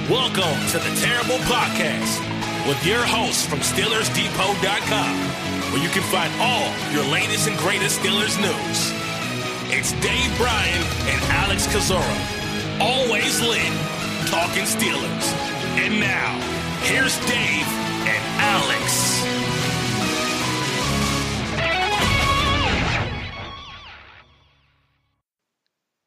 Welcome to the Terrible Podcast with your hosts from SteelersDepot.com, where you can find all your latest and greatest Steelers news. It's Dave Bryan and Alex Kozora, always lit, talking Steelers. And now, here's Dave and Alex.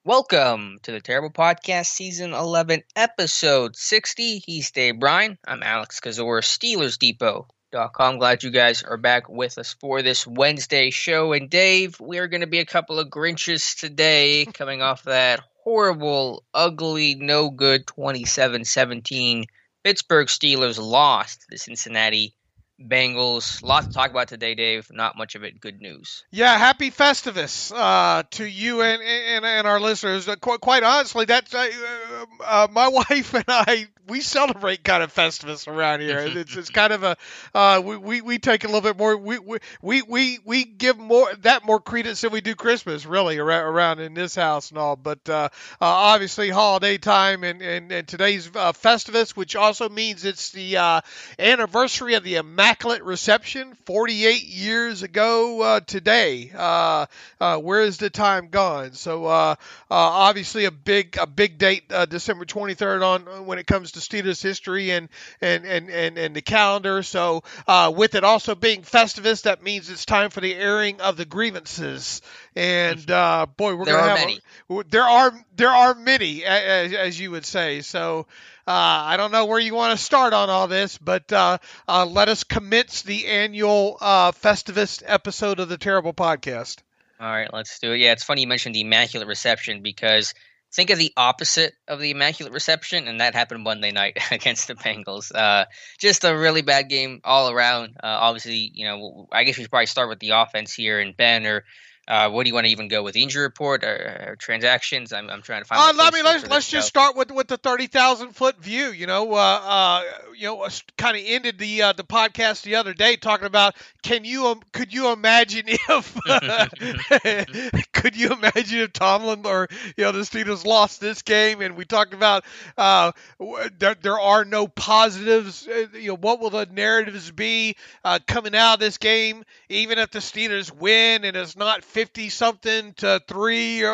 Welcome to the Terrible Podcast, Season 11, Episode 60. He's Dave Bryan. I'm Alex Kozora, SteelersDepot.com. Glad you guys are back with us for this Wednesday show. And Dave, we are going to be a couple of Grinches today, coming off that horrible, ugly, no good 27-17 Pittsburgh Steelers lost to the Cincinnati Bengals. A lot to talk about today, Dave. Not much of it good news. Yeah, happy Festivus to you and our listeners. Quite honestly, that's my wife and I. We celebrate kind of Festivus around here. It's kind of a we take a little bit more. We give more credence than we do Christmas, really, around in this house and all. But obviously, holiday time and today's Festivus, which also means it's the anniversary of the Immaculate Reception, 48 years ago today. Where is the time gone? So obviously a big date, December 23rd on when it comes to Steelers history and the calendar. So with it also being Festivus, that means it's time for the airing of the grievances. And boy, we're going to have many. There are many, as you would say. So I don't know where you want to start on all this, but let us commence the annual Festivus episode of the Terrible Podcast. All right, let's do it. Yeah, it's funny you mentioned the Immaculate Reception because think of the opposite of the Immaculate Reception, and that happened Monday night against the Bengals. Just a really bad game all around. Obviously, I guess we should probably start with the offense here. And Ben, or what do you want to even go with? The injury report or transactions? I'm trying to find. Let's just start with the 30,000-foot view. Kind of ended the podcast the other day talking about could you imagine if Tomlin or the Steelers lost this game? And we talked about there are no positives. What will the narratives be coming out of this game, even if the Steelers win and it's not 50-something to 3?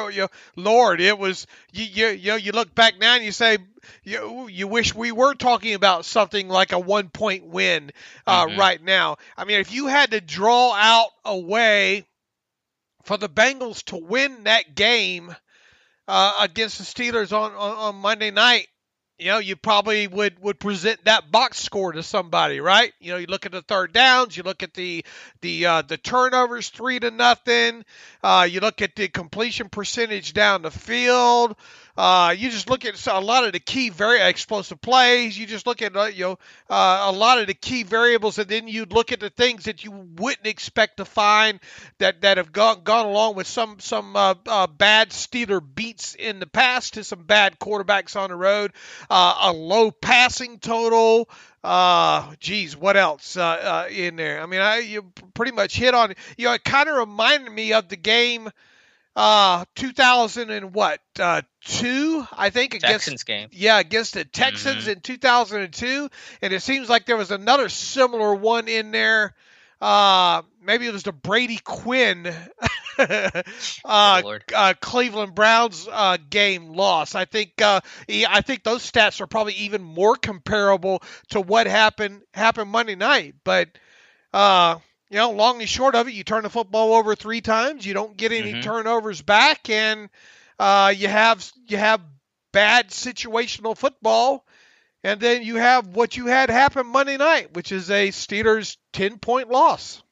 Lord, it was you look back now and you say you wish we were talking about something like a 1-point win right now. I mean, if you had to draw out a way for the Bengals to win that game against the Steelers on Monday night, you probably would present that box score to somebody, right? You look at the third downs, you look at the turnovers 3-0. You look at the completion percentage down the field. You just look at a lot of the key very explosive plays. You just look at a lot of the key variables, and then you look at the things that you wouldn't expect to find that have gone along with some bad Steeler beats in the past to some bad quarterbacks on the road. A low passing total. What else in there? I mean, you pretty much hit on. It kind of reminded me of the game 2002, I think, against Texans game. Yeah, against the Texans in 2002, and it seems like there was another similar one in there. Maybe it was the Brady Quinn Cleveland Browns game loss. I think those stats are probably even more comparable to what happened Monday night. But long and short of it, you turn the football over 3 times, you don't get any turnovers back, and you have bad situational football. And then you have what you had happen Monday night, which is a Steelers 10-point loss.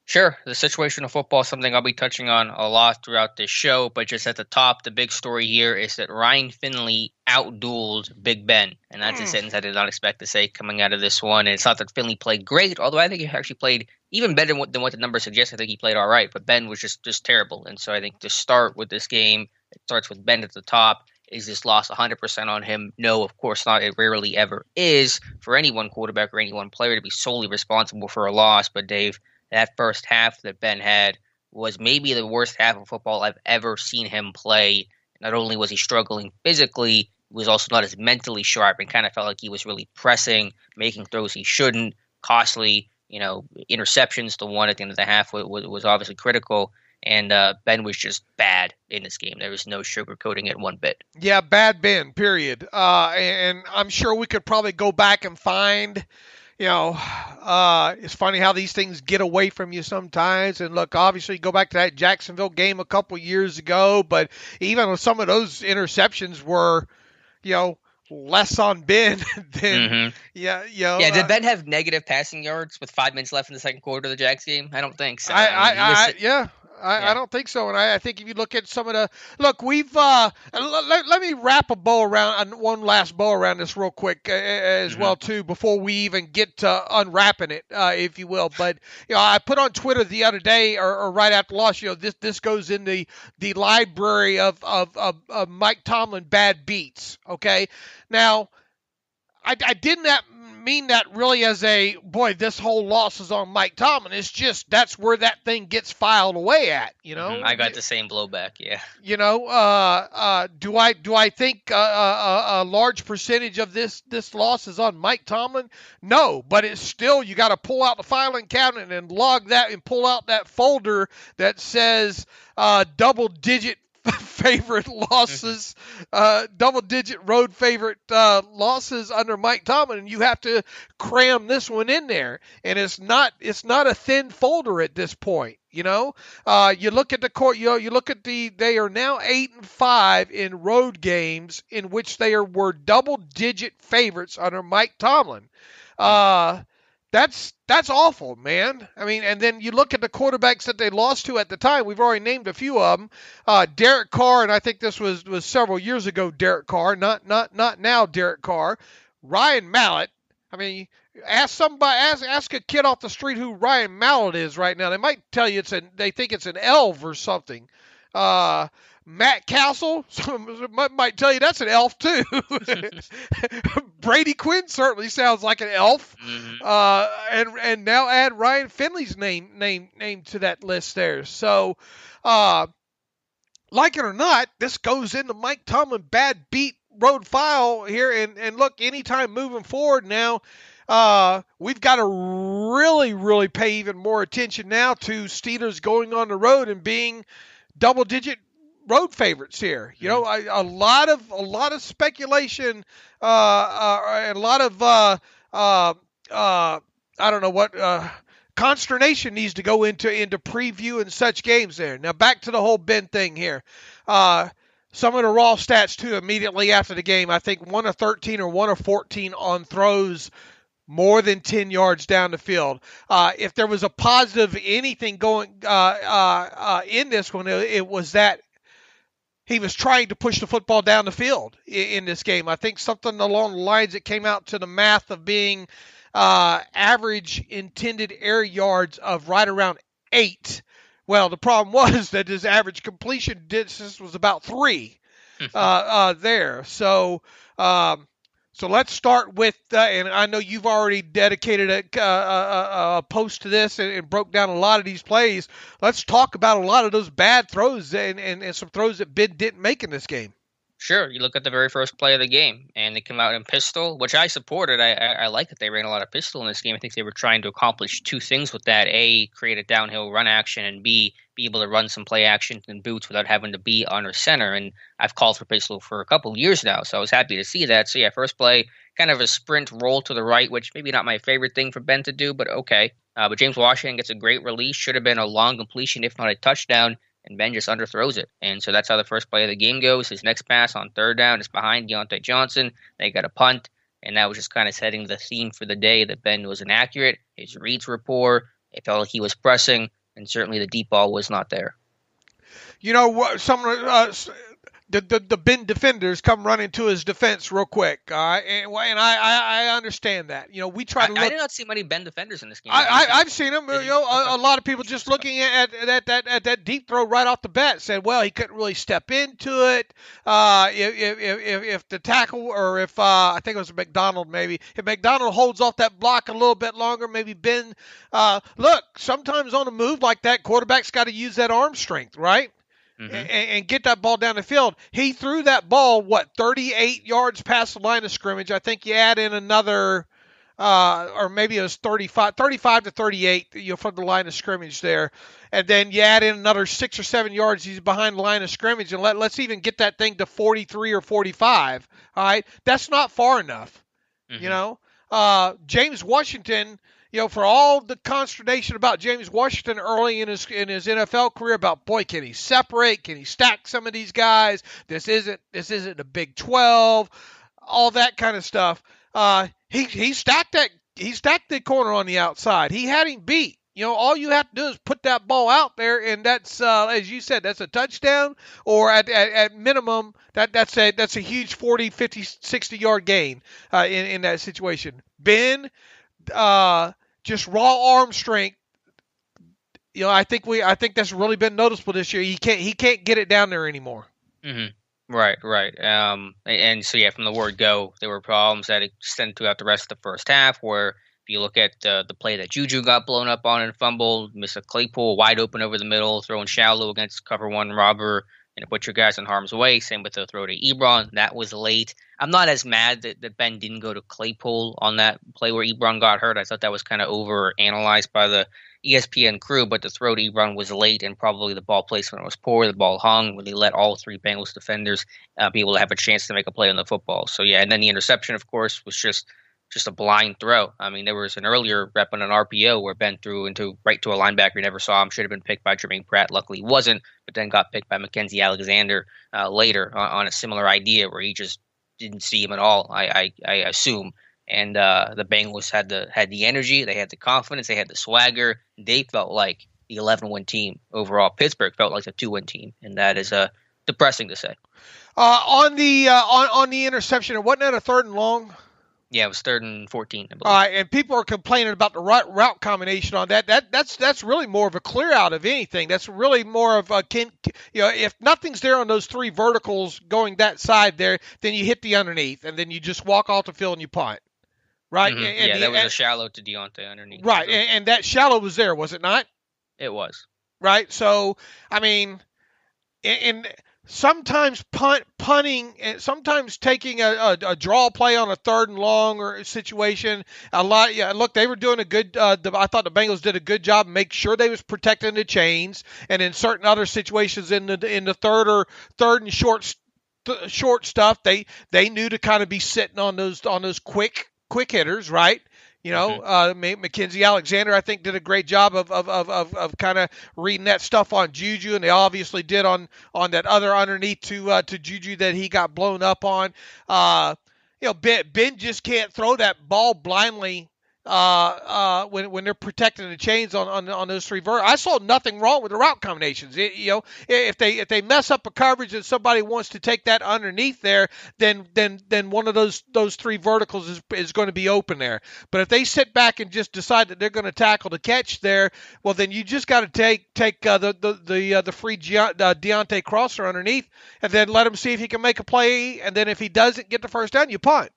Sure. The situational football is something I'll be touching on a lot throughout this show, but just at the top, the big story here is that Ryan Finley outdueled Big Ben. And that's a sentence I did not expect to say coming out of this one. And it's not that Finley played great, although I think he actually played even better than what the numbers suggest. I think he played all right, but Ben was just terrible. And so I think to start with this game, it starts with Ben at the top. Is this loss 100% on him? No, of course not. It rarely ever is for any one quarterback or any one player to be solely responsible for a loss. But Dave, that first half that Ben had was maybe the worst half of football I've ever seen him play. Not only was he struggling physically, was also not as mentally sharp and kind of felt like he was really pressing, making throws he shouldn't, costly, interceptions. The one at the end of the half was obviously critical. And Ben was just bad in this game. There was no sugarcoating it one bit. Yeah, bad Ben, period. And I'm sure we could probably go back and find, it's funny how these things get away from you sometimes. And look, obviously, go back to that Jacksonville game a couple years ago. But even some of those interceptions were, less on Ben than, Yeah, did Ben have negative passing yards with 5 minutes left in the second quarter of the Jags game? I don't think so. I don't think so. And I think if you look at some of the we've let me wrap a bow around one last bow around this real quick as well too before we even get to unwrapping it, if you will. But I put on Twitter the other day or right after loss. This goes in the library of Mike Tomlin bad beats. Okay, now I did not mean that really as a, boy, this whole loss is on Mike Tomlin. It's just that's where that thing gets filed away at, I got the same blowback, yeah. Do I think a large percentage of this loss is on Mike Tomlin? No, but it's still, you got to pull out the filing cabinet and log that and pull out that folder that says double-digit favorite losses, double-digit road favorite losses under Mike Tomlin, and you have to cram this one in there. And it's not a thin folder at this point. You look at the court. You look at they are now 8-5 in road games in which they were double-digit favorites under Mike Tomlin. That's awful, man. I mean, and then you look at the quarterbacks that they lost to at the time. We've already named a few of them. Derek Carr, and I think this was several years ago. Derek Carr, not now. Derek Carr, Ryan Mallett. I mean, ask a kid off the street who Ryan Mallett is right now. They might tell you they think it's an elf or something. Matt Castle might tell you that's an elf too. Brady Quinn certainly sounds like an elf. And now add Ryan Finley's name to that list there. So, like it or not, this goes into Mike Tomlin bad beat road file here. And look, anytime moving forward now, we've got to really, really pay even more attention now to Steelers going on the road and being double-digit road favorites here. A lot of speculation, and a lot of I don't know what consternation needs to go into preview and such games there. Now back to the whole Ben thing here. Some of the raw stats too immediately after the game. I think 1 of 13 or 1 of 14 on throws more than 10 yards down the field. If there was a positive anything going in this one, it was that he was trying to push the football down the field in this game. I think something along the lines that came out to the math of being average intended air yards of right around 8. Well, the problem was that his average completion distance was about 3 there. So let's start with, and I know you've already dedicated a post to this and broke down a lot of these plays. Let's talk about a lot of those bad throws and some throws that Ben didn't make in this game. Sure. You look at the very first play of the game, and they came out in pistol, which I supported. I like that they ran a lot of pistol in this game. I think they were trying to accomplish 2 things with that. A, create a downhill run action, and B, be able to run some play action in boots without having to be under center. And I've called for pistol for a couple of years now, so I was happy to see that. So, yeah, first play, kind of a sprint roll to the right, which maybe not my favorite thing for Ben to do, but okay. But James Washington gets a great release. Should have been a long completion, if not a touchdown. And Ben just underthrows it. And so that's how the first play of the game goes. His next pass on third down is behind Deontay Johnson. They got a punt. And that was just kind of setting the theme for the day that Ben was inaccurate. His reads were poor. It felt like he was pressing. And certainly the deep ball was not there. The Ben defenders come running to his defense real quick, and I understand that. We try to look. I did not see many Ben defenders in this game. I've seen them. A lot of people just looking at that deep throw right off the bat said, well, he couldn't really step into it. If the tackle or if I think it was McDonald maybe, if McDonald holds off that block a little bit longer, maybe Ben. Look, sometimes on a move like that, quarterback's got to use that arm strength, right? and get that ball down the field. He threw that ball, 38 yards past the line of scrimmage. I think you add in another, or maybe it was 35 to 38, from the line of scrimmage there. And then you add in another 6 or 7 yards. He's behind the line of scrimmage, and let's even get that thing to 43 or 45. All right, that's not far enough. James Washington. For all the consternation about James Washington early in his NFL career about, boy, can he separate? Can he stack some of these guys? This isn't the Big 12, all that kind of stuff. He stacked the corner on the outside. He had him beat. All you have to do is put that ball out there, and that's, as you said, that's a touchdown, or at minimum, that's a huge 40, 50, 60-yard gain in that situation. Ben, just raw arm strength. I think that's really been noticeable this year. He can't get it down there anymore. Mm-hmm. Right. And so from the word go, there were problems that extended throughout the rest of the first half. Where if you look at the play that JuJu got blown up on and fumbled, missed a Claypool wide open over the middle, throwing shallow against cover one robber, and put your guys in harm's way. Same with the throw to Ebron. That was late. I'm not as mad that Ben didn't go to Claypool on that play where Ebron got hurt. I thought that was kind of over-analyzed by the ESPN crew, but the throw to Ebron was late, and probably the ball placement was poor. The ball hung when they let all three Bengals defenders be able to have a chance to make a play on the football. So, and then the interception, of course, was just a blind throw. I mean, there was an earlier rep on an RPO where Ben threw right to a linebacker he never saw him. Should have been picked by Jermaine Pratt. Luckily, he wasn't, but then got picked by Mackenzie Alexander later on a similar idea where he just didn't see him at all, I assume. And the Bengals had the energy, they had the confidence, they had the swagger. They felt like the 11-win team overall. Pittsburgh felt like a 2-win team, and that is depressing to say. On the interception, wasn't that a 3rd and long? Yeah, it was 3rd and 14, I believe. All right, and people are complaining about the route combination on that. That's really more of a clear out of anything. That's really more of if nothing's there on those 3 verticals going that side there, then you hit the underneath, and then you just walk off the field and you punt. Right? Mm-hmm. That was a shallow to Deontay underneath. Right, and that shallow was there, was it not? It was. Right, so, I mean, and sometimes punting, and sometimes taking a draw play on a 3rd and long or situation. Look, they were doing a good. I thought the Bengals did a good job, make sure they was protecting the chains, and in certain other situations in the third and short stuff, they knew to kind of be sitting on those quick hitters, right? Mackenzie Alexander, I think, did a great job of kind of reading that stuff on JuJu, and they obviously did on that other underneath to JuJu that he got blown up on. Ben just can't throw that ball blindly when they're protecting the chains on those 3 verticals. I saw nothing wrong with the route combinations. If they mess up a coverage and somebody wants to take that underneath there, then one of those 3 verticals is going to be open there. But if they sit back and just decide that they're going to tackle the catch there, well, then you just got to take the free Deontay Crosser underneath, and then let him see if he can make a play. And then if he doesn't get the first down, you punt.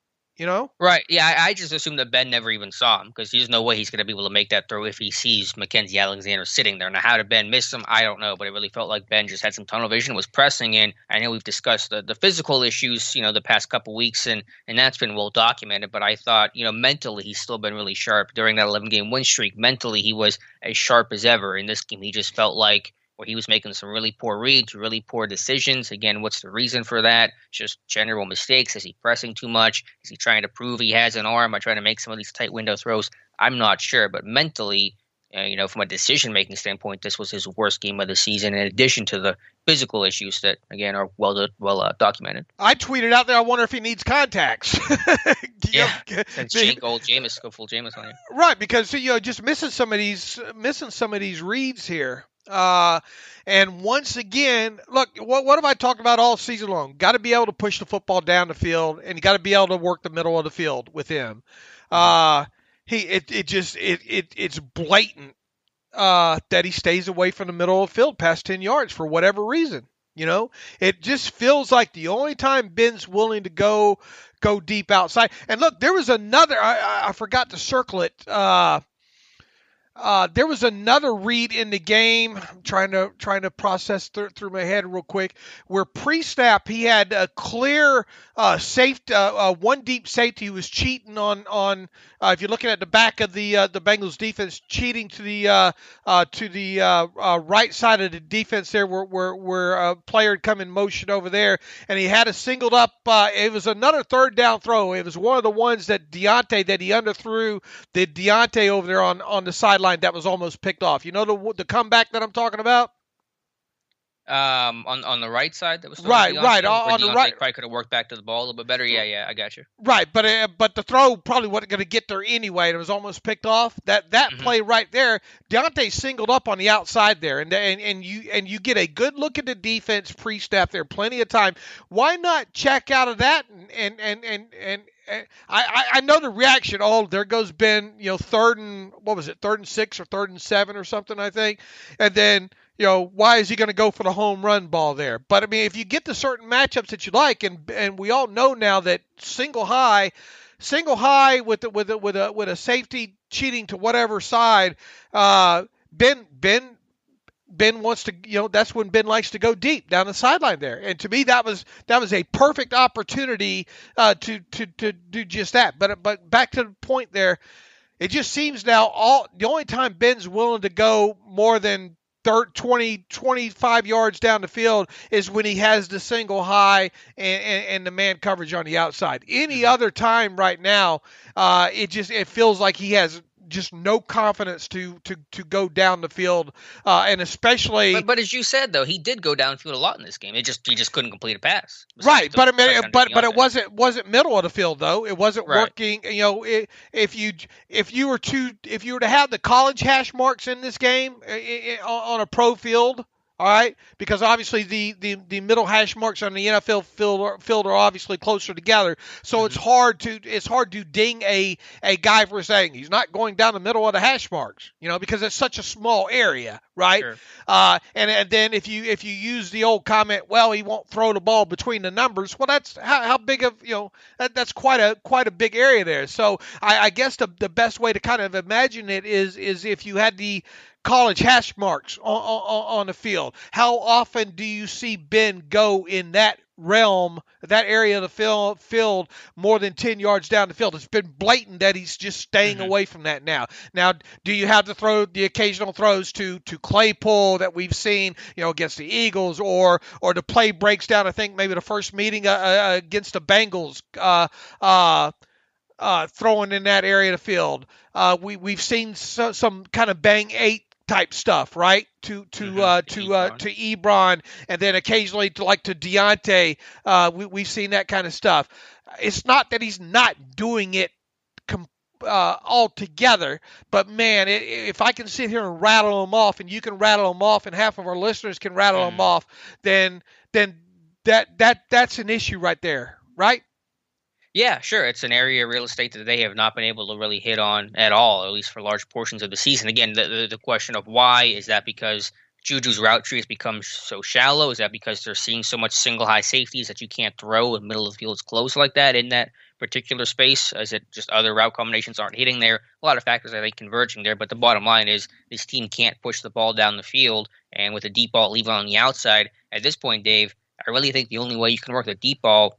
Right. Yeah, I just assumed that Ben never even saw him, because there's no way he's going to be able to make that throw if he sees Mackenzie Alexander sitting there. Now, how did Ben miss him? I don't know, but it really felt like Ben just had some tunnel vision, was pressing in. I know we've discussed the physical issues, the past couple weeks, and that's been well documented, but I thought, mentally he's still been really sharp. During that 11-game win streak, mentally he was as sharp as ever. In this game, he just felt like where he was making some really poor reads, really poor decisions. Again, what's the reason for that? Just general mistakes. Is he pressing too much? Is he trying to prove he has an arm by trying to make some of these tight window throws? I'm not sure, but mentally, from a decision-making standpoint, this was his worst game of the season, in addition to the physical issues that, again, are well documented. I tweeted out there, I wonder if he needs contacts. That's old Jameis, go full Jameis on you. Right, because just missing some of these reads here. And once again, look, what have I talked about all season long? Got to be able to push the football down the field, and you got to be able to work the middle of the field with him. It's blatant that he stays away from the middle of the field past 10 yards for whatever reason. It just feels like the only time Ben's willing to go deep outside. And look, there was another. I forgot to circle it. There was another read in the game. I'm trying to process through my head real quick. Where pre-snap he had a clear safety, one deep safety who was cheating on. If you're looking at the back of the Bengals defense, cheating to the right side of the defense there, where a player had come in motion over there, and he had a singled up. It was another third down throw. It was one of the ones that he underthrew the Deontay over there on the sideline that was almost picked off. You know the comeback that I'm talking about? On the right side that was right on the right. Probably could have worked back to the ball a little bit better. Yeah, I got you. Right, but the throw probably wasn't going to get there anyway. And it was almost picked off. That play right there, Deontay singled up on the outside there, and you get a good look at the defense pre-snap there, plenty of time. Why not check out of that and I know the reaction. Oh, there goes Ben. Third and 6 or 3rd and 7 or something, I think. And then why is he going to go for the home run ball there? But I mean, if you get to certain matchups that you like, and we all know now that single high with a safety cheating to whatever side, Ben wants to, that's when Ben likes to go deep down the sideline there. And to me, that was a perfect opportunity to do just that. But back to the point there, it just seems now the only time Ben's willing to go more than 25 yards down the field is when he has the single high and the man coverage on the outside. Any other time right now, it feels like he has just no confidence to go down the field, and especially. But as you said though, he did go downfield a lot in this game. He just couldn't complete a pass. Right, but it wasn't middle of the field though. It wasn't working. If you were to have the college hash marks in this game on a pro field. All right, because obviously the middle hash marks on the NFL field are obviously closer together, so it's hard to ding a guy for saying he's not going down the middle of the hash marks, because it's such a small area, right? Sure. And then if you use the old comment, well, he won't throw the ball between the numbers. Well, that's how big of that's quite a big area there. So I guess the best way to kind of imagine it is if you had the college hash marks on the field. How often do you see Ben go in that realm, that area of the field more than 10 yards down the field? It's been blatant that he's just staying away from that now. Now, do you have to throw the occasional throws to Claypool that we've seen, against the Eagles, or the play breaks down? I think maybe the first meeting against the Bengals, throwing in that area of the field. We've seen some kind of bang 8 type stuff, right? To Ebron, and then occasionally to Deontay. We've seen that kind of stuff. It's not that he's not doing it altogether, but man, if I can sit here and rattle them off, and you can rattle them off, and half of our listeners can rattle them off, then that's an issue right there, right? Yeah, sure. It's an area of real estate that they have not been able to really hit on at all, at least for large portions of the season. Again, the question of why, is that because JuJu's route tree has become so shallow? Is that because they're seeing so much single high safeties that you can't throw in middle of the field is close like that in that particular space? Is it just other route combinations aren't hitting there? A lot of factors, I think, converging there. But the bottom line is this team can't push the ball down the field, and with a deep ball leaving on the outside, at this point, Dave, I really think the only way you can work the deep ball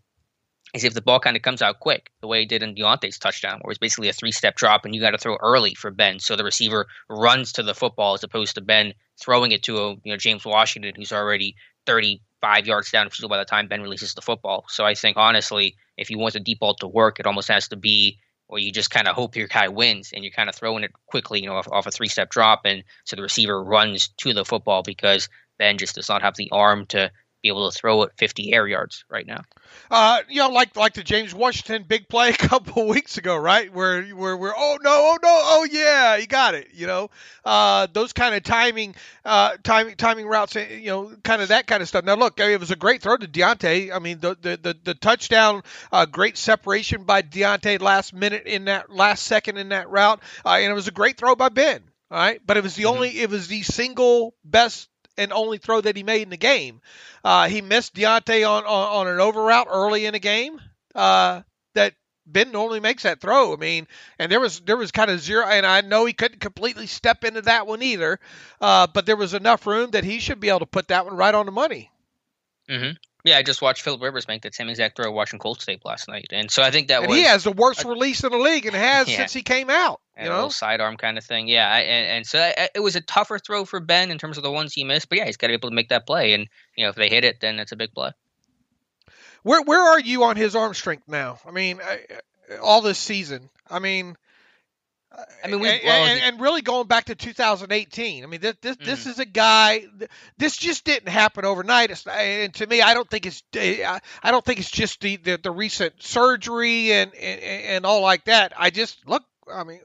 is if the ball kind of comes out quick, the way it did in Deontay's touchdown, where it's basically a 3-step drop and you got to throw early for Ben, so the receiver runs to the football as opposed to Ben throwing it to James Washington, who's already 35 yards down the field by the time Ben releases the football. So I think, honestly, if you want the deep ball to work, it almost has to be where you just kind of hope your guy wins and you're kind of throwing it quickly, off a 3-step drop, and so the receiver runs to the football because Ben just does not have the arm to be able to throw it 50 air yards right now. Like the James Washington big play a couple of weeks ago, right? Where oh yeah, he got it. Those kind of timing routes, kind of that kind of stuff. Now look, it was a great throw to Deontay. I mean, the touchdown, great separation by Deontay last second in that route, and it was a great throw by Ben. All right, but it was the single best and only throw that he made in the game. He missed Deontay on an over route early in the game that Ben normally makes that throw. I mean, and there was kind of zero, and I know he couldn't completely step into that one either, but there was enough room that he should be able to put that one right on the money. Mm-hmm. Yeah, I just watched Philip Rivers make that same exact throw watching Colts tape last night, and so I think that he has the worst release in the league and has since he came out. A little sidearm kind of thing, and so it was a tougher throw for Ben in terms of the ones he missed, but yeah, he's got to be able to make that play, and if they hit it, then it's a big play. Where are you on his arm strength now? I mean, all this season. I mean, and really going back to 2018. I mean, this is a guy. This just didn't happen overnight. And to me, I don't think it's just the recent surgery and all like that. I just look. I mean,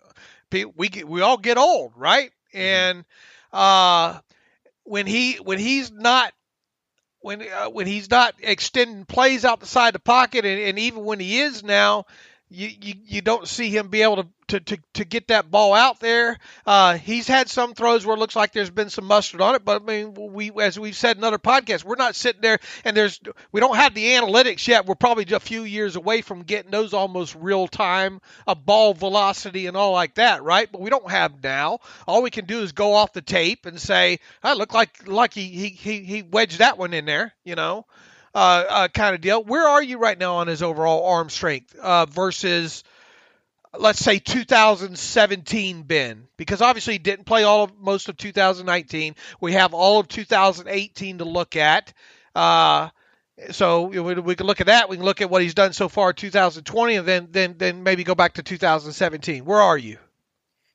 we all get old, right? And when he's not extending plays out the side of the pocket, and even when he is now, you don't see him be able to get that ball out there. He's had some throws where it looks like there's been some mustard on it, but I mean, as we've said in other podcasts, we're not sitting there and we don't have the analytics yet. We're probably a few years away from getting those almost real time, ball velocity and all like that, right? But we don't have now. All we can do is go off the tape and say, "I look like he wedged that one in there," kind of deal. Where are you right now on his overall arm strength versus, let's say, 2017 Ben? Because obviously he didn't play most of 2019. We have all of 2018 to look at. So we can look at that. We can look at what he's done so far 2020, and then maybe go back to 2017. Where are you?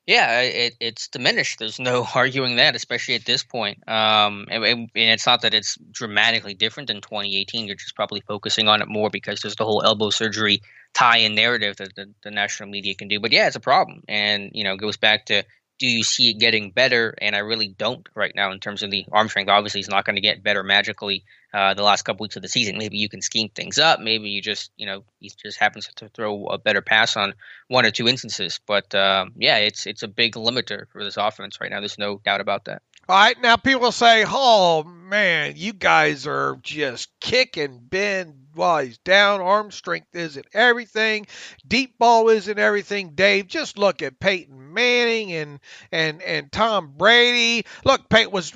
Yeah, it's diminished. There's no arguing that, especially at this point. And it's not that it's dramatically different than 2018. You're just probably focusing on it more because there's the whole elbow surgery tie-in narrative that the national media can do. But yeah, it's a problem. And, it goes back to, do you see it getting better? And I really don't right now in terms of the arm strength. Obviously, it's not going to get better magically the last couple weeks of the season. Maybe you can scheme things up. Maybe you just, he just happens to throw a better pass on one or two instances. But yeah, it's a big limiter for this offense right now. There's no doubt about that. All right, now people say, "Oh man, you guys are just kicking Ben while he's down. Arm strength isn't everything. Deep ball isn't everything." Dave, just look at Peyton Manning and Tom Brady. Look, was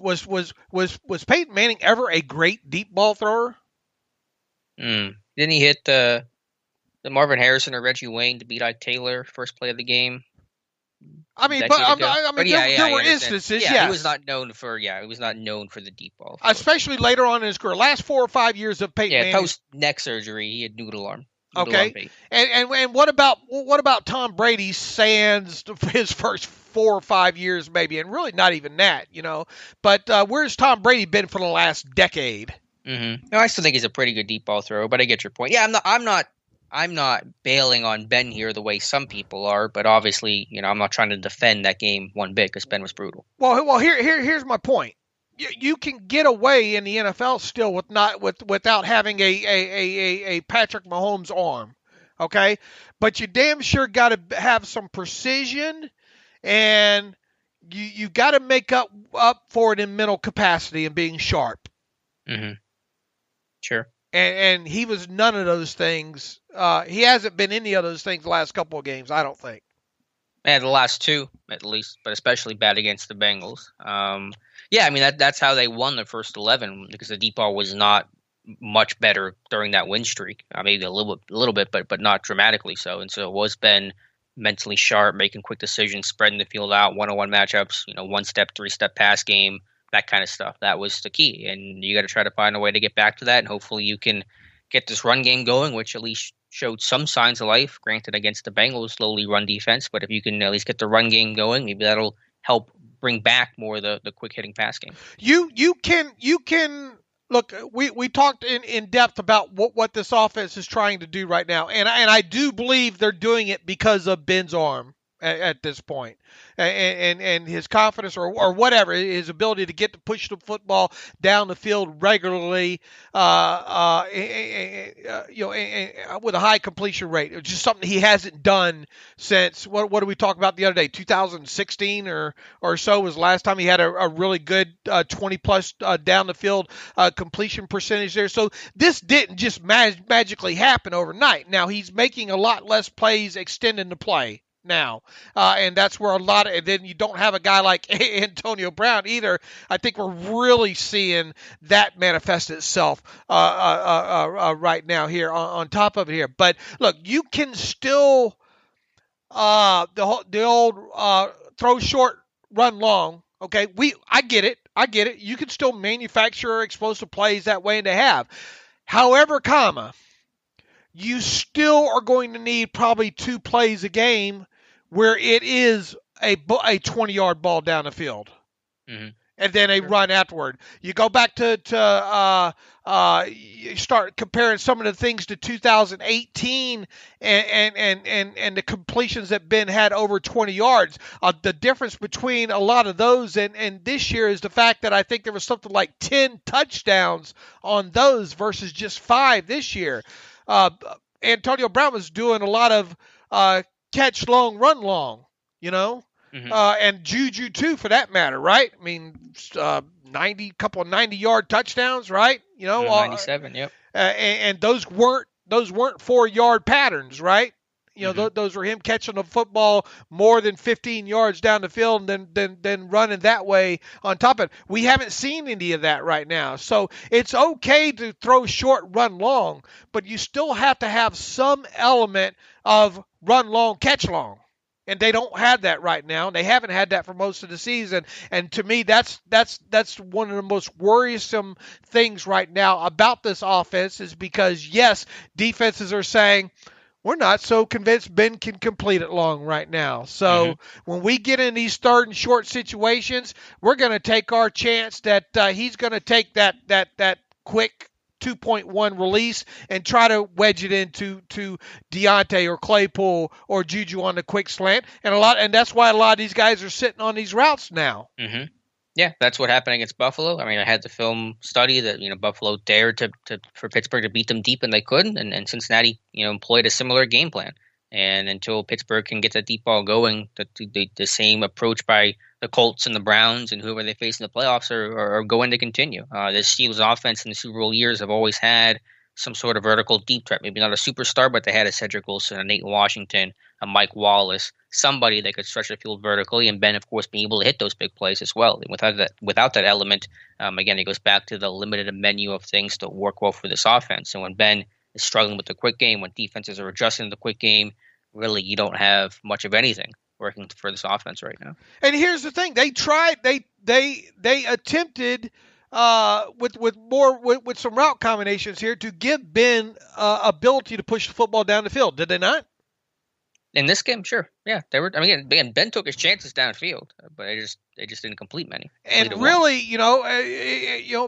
Peyton Manning ever a great deep ball thrower? Didn't he hit the Marvin Harrison or Reggie Wayne to beat Ike Taylor first play of the game? I mean, there were instances. Yeah, yes. He was not known for the deep ball, especially later on in his career. Last 4 or 5 years of Peyton Manning. Post neck surgery, he had noodle arm. Okay, and what about Tom Brady sans his first 4 or 5 years maybe, and really not even that, But where's Tom Brady been for the last decade? Mm-hmm. No, I still think he's a pretty good deep ball thrower, but I get your point. Yeah, I'm not bailing on Ben here the way some people are, but obviously, I'm not trying to defend that game one bit because Ben was brutal. Well, here's my point. You can get away in the NFL still without having a Patrick Mahomes arm, okay? But you damn sure got to have some precision, and you got to make up for it in mental capacity and being sharp. Mm-hmm. Sure. And he was none of those things. He hasn't been any of those things the last couple of games, I don't think. Yeah, the last two, at least, but especially bad against the Bengals. Yeah, I mean, that's how they won the first 11 because the deep ball was not much better during that win streak. Maybe a little bit, but not dramatically so. And so it was Ben mentally sharp, making quick decisions, spreading the field out, one-on-one matchups, one-step, three-step pass game, that kind of stuff. That was the key. And you got to try to find a way to get back to that. And hopefully you can get this run game going, which at least showed some signs of life, granted against the Bengals, lowly run defense. But if you can at least get the run game going, maybe that'll help bring back more of the quick hitting pass game. You can look, we talked in depth about what this offense is trying to do right now. And I do believe they're doing it because of Ben's arm. at this point, and his confidence or whatever, his ability to get to push the football down the field regularly, with a high completion rate. It's just something he hasn't done since what did we talk about the other day? 2016 or so was the last time he had a really good 20 plus down the field completion percentage there. So this didn't just magically happen overnight. Now he's making a lot less plays extending the play now. And that's where and then you don't have a guy like Antonio Brown either. I think we're really seeing that manifest itself right now here on top of it here. But look, you can still the old throw short, run long. Okay, I get it. You can still manufacture explosive plays that way, and they have. However, you still are going to need probably 2 plays a game where it is a 20-yard ball down the field. Mm-hmm. And then a run afterward. You go back to you start comparing some of the things to 2018 and the completions that Ben had over 20 yards. The difference between a lot of those and this year is the fact that I think there was something like 10 touchdowns on those versus just 5 this year. Antonio Brown was doing a lot of catch long, run long, Mm-hmm. And JuJu too, for that matter, right? I mean, couple of 90-yard touchdowns, right? 97, yep. And those weren't 4-yard patterns, right? Mm-hmm. Those were him catching the football more than 15 yards down the field and then running that way on top of it. We haven't seen any of that right now. So it's okay to throw short, run long, but you still have to have some element of run long, catch long. And they don't have that right now. They haven't had that for most of the season. And to me, that's one of the most worrisome things right now about this offense is because, yes, defenses are saying, we're not so convinced Ben can complete it long right now. So when we get in these third and short situations, we're going to take our chance that he's going to take that quick 2.1 release and try to wedge it into Deontay or Claypool or JuJu on the quick slant, and that's why a lot of these guys are sitting on these routes now. Mm-hmm. Yeah, that's what happened against Buffalo. I mean, I had the film study that Buffalo dared for Pittsburgh to beat them deep, and they couldn't, and Cincinnati employed a similar game plan. And until Pittsburgh can get that deep ball going, the same approach by the Colts and the Browns and whoever they face in the playoffs are going to continue. The Steelers offense in the Super Bowl years have always had some sort of vertical deep threat. Maybe not a superstar, but they had a Cedric Wilson, a Nate Washington, a Mike Wallace, somebody that could stretch the field vertically, and Ben, of course, being able to hit those big plays as well. And without that element, again, it goes back to the limited menu of things that work well for this offense. And when Ben is struggling with the quick game, when defenses are adjusting the quick game, really you don't have much of anything working for this offense right now. And here's the thing: they tried, they attempted with some route combinations here to give Ben ability to push the football down the field. Did they not? In this game, sure. Yeah, they were. I mean, again, Ben took his chances downfield, but they just didn't complete many. And really,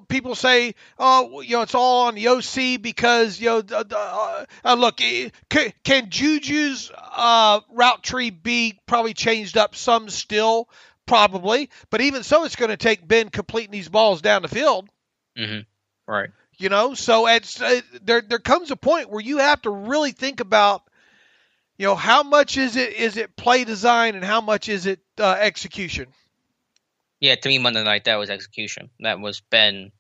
people say, oh, it's all on the OC because look, can JuJu's route tree be probably changed up some still? Probably, but even so, it's going to take Ben completing these balls down the field. Mm-hmm. Right. So it's there comes a point where you have to really think about, how much is it play design and how much is it execution? Yeah, to me, Monday night, that was execution. That was Ben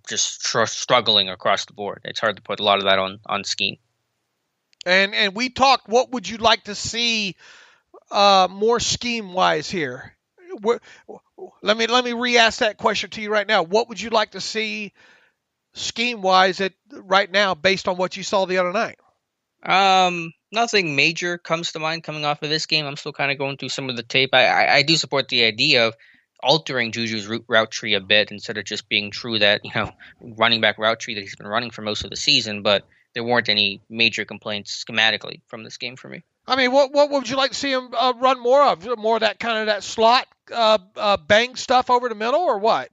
just struggling across the board. It's hard to put a lot of that on scheme. And we talked, what would you like to see more scheme-wise here? Let me re-ask that question to you right now. What would you like to see scheme-wise right now based on what you saw the other night? Nothing major comes to mind coming off of this game. I'm still kind of going through some of the tape. I do support the idea of altering JuJu's route tree a bit instead of just being true that, running back route tree that he's been running for most of the season, but there weren't any major complaints schematically from this game for me. I mean, what would you like to see him run more of? More of that kind of that slot bang stuff over the middle, or what?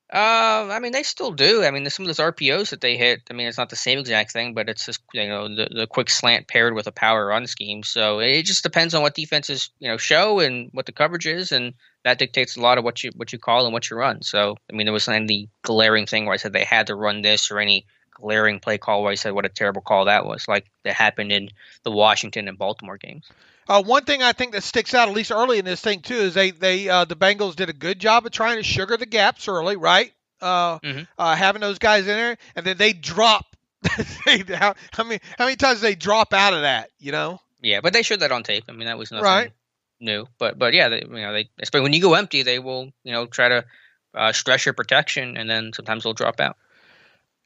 I mean, they still do. I mean, there's some of those RPOs that they hit. I mean, it's not the same exact thing, but it's just the quick slant paired with a power run scheme. So it just depends on what defenses show and what the coverage is, and that dictates a lot of what you call and what you run. So I mean, there wasn't any glaring thing where I said they had to run this, or any glaring play call where I said what a terrible call that was, like that happened in the Washington and Baltimore games. One thing I think that sticks out, at least early in this thing too, is the Bengals did a good job of trying to sugar the gaps early, right? Having those guys in there, and then they drop. How many times they drop out of that? Yeah, but they showed that on tape. I mean, that was nothing right. new. But yeah, they especially when you go empty, they will try to stress your protection, and then sometimes they'll drop out.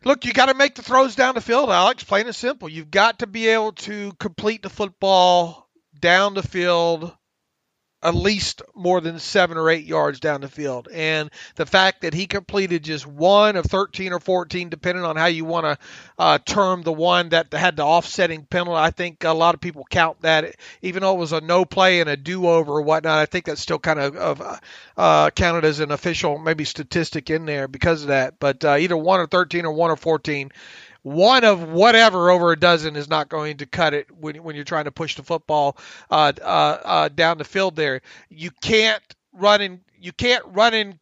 Look, you got to make the throws down the field, Alex. Plain and simple. You've got to be able to complete the football down the field at least more than 7 or 8 yards down the field. And the fact that he completed just 1 of 13 or 14, depending on how you want to term the one that had the offsetting penalty, I think a lot of people count that. Even though it was a no play and a do-over or whatnot, I think that's still kind of counted as an official maybe statistic in there because of that. But either 1 or 13 or 1 or 14, one of whatever over a dozen is not going to cut it when you're trying to push the football down the field there. You can't run and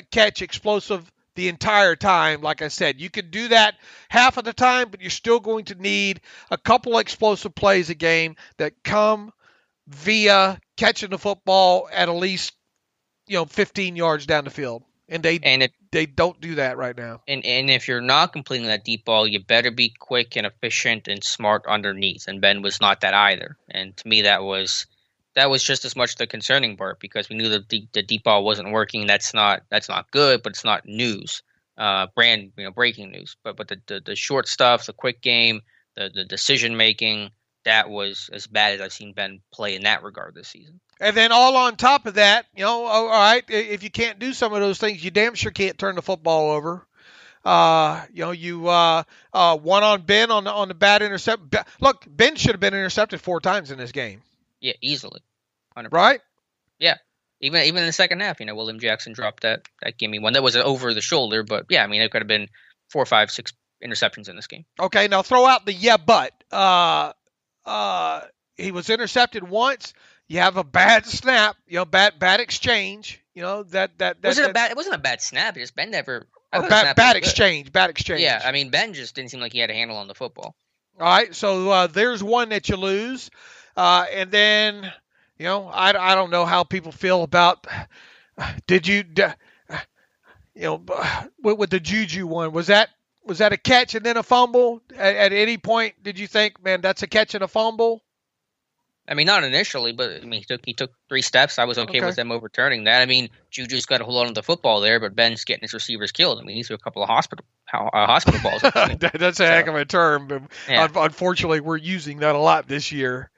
catch explosive the entire time. Like I said, you can do that half of the time, but you're still going to need a couple explosive plays a game that come via catching the football at least 15 yards down the field. And they don't do that right now. And if you're not completing that deep ball, you better be quick and efficient and smart underneath. And Ben was not that either. And to me, that was just as much the concerning part, because we knew that the deep ball wasn't working. That's not good, but it's not news, breaking news. But the short stuff, the quick game, the decision making, that was as bad as I've seen Ben play in that regard this season. And then all on top of that, all right, if you can't do some of those things, you damn sure can't turn the football over. One on Ben on the bad intercept. Look, Ben should have been intercepted 4 times in this game. Yeah, easily. 100%. Right? Yeah. Even in the second half, William Jackson dropped that gimme one. That was over the shoulder, but yeah, I mean, it could have been 4, 5, 6 interceptions in this game. Okay, now throw out the but. He was intercepted once. You have a bad snap, bad exchange. It wasn't a bad snap. Just Ben never. Bad exchange. Yeah, I mean, Ben just didn't seem like he had a handle on the football. All right, so there's one that you lose, and then I don't know how people feel about. Did you, with the JuJu one, was that a catch and then a fumble? At any point, did you think, man, that's a catch and a fumble? I mean, not initially, but I mean, he took 3 steps. I was okay with them overturning that. I mean, JuJu's got a hold on to the football there, but Ben's getting his receivers killed. I mean, he threw a couple of hospital balls. That's a heck of a term. But yeah. Unfortunately, we're using that a lot this year.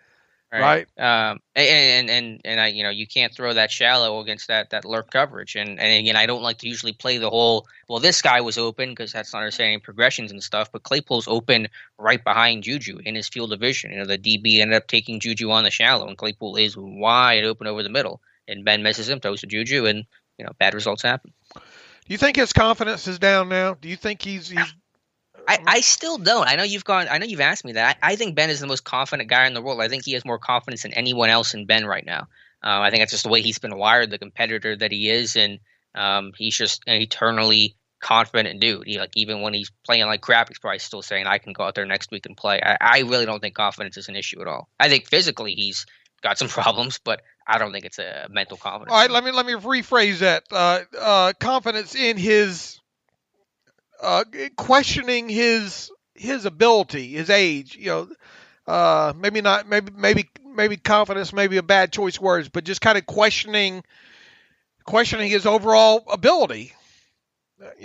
Right. And I, you can't throw that shallow against that lurk coverage. And again, I don't like to usually play the whole, well, this guy was open, because that's not understanding progressions and stuff, but Claypool's open right behind JuJu in his field of vision. The DB ended up taking JuJu on the shallow, and Claypool is wide open over the middle, and Ben misses him, throws to JuJu, and bad results happen. Do you think his confidence is down now? Do you think he's I still don't. I know you've asked me that. I think Ben is the most confident guy in the world. I think he has more confidence than anyone else in Ben right now. I think that's just the way he's been wired, the competitor that he is, and he's just an eternally confident dude. Even when he's playing like crap, he's probably still saying, "I can go out there next week and play." I really don't think confidence is an issue at all. I think physically he's got some problems, but I don't think it's a mental confidence. All right, let me rephrase that. Confidence in his. Questioning his ability, his age, maybe not, maybe confidence, maybe a bad choice words, but just kind of questioning his overall ability.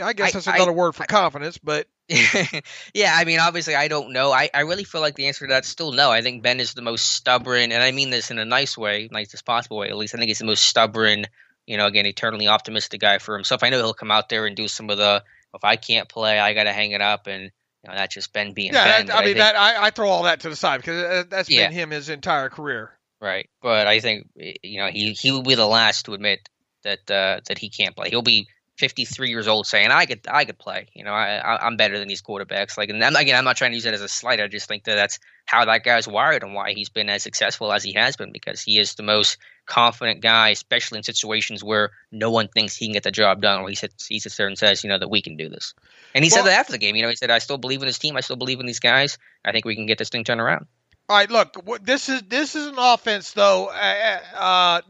I guess that's another word for confidence, but yeah, I mean, obviously, I don't know. I really feel like the answer to that's still no. I think Ben is the most stubborn, and I mean this in a nice way, nicest possible way, at least. I think he's the most stubborn, again, eternally optimistic guy for himself. I know he'll come out there and do some of the, if I can't play, I got to hang it up, and that's just Ben being Ben. I throw all that to the side, because that's been him his entire career. Right, but I think he will be the last to admit that he can't play. He'll be 53 years old saying I could play. I'm better than these quarterbacks. Like, and again, I'm not trying to use it as a slight. I just think that's how that guy's wired and why he's been as successful as he has been, because he is the most confident guy, especially in situations where no one thinks he can get the job done, or he sits there and says, that we can do this. And he said that after the game. He said, I still believe in his team. I still believe in these guys. I think we can get this thing turned around. All right, look, this is an offense though.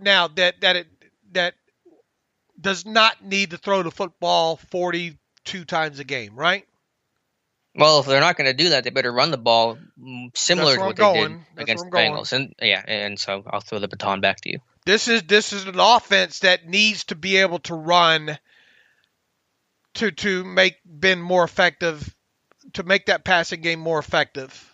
Now that does not need to throw the football 42 times a game, right? Well, if they're not going to do that, they better run the ball similar to what they did against the Bengals. And so I'll throw the baton back to you. This is an offense that needs to be able to run to make Ben more effective, to make that passing game more effective.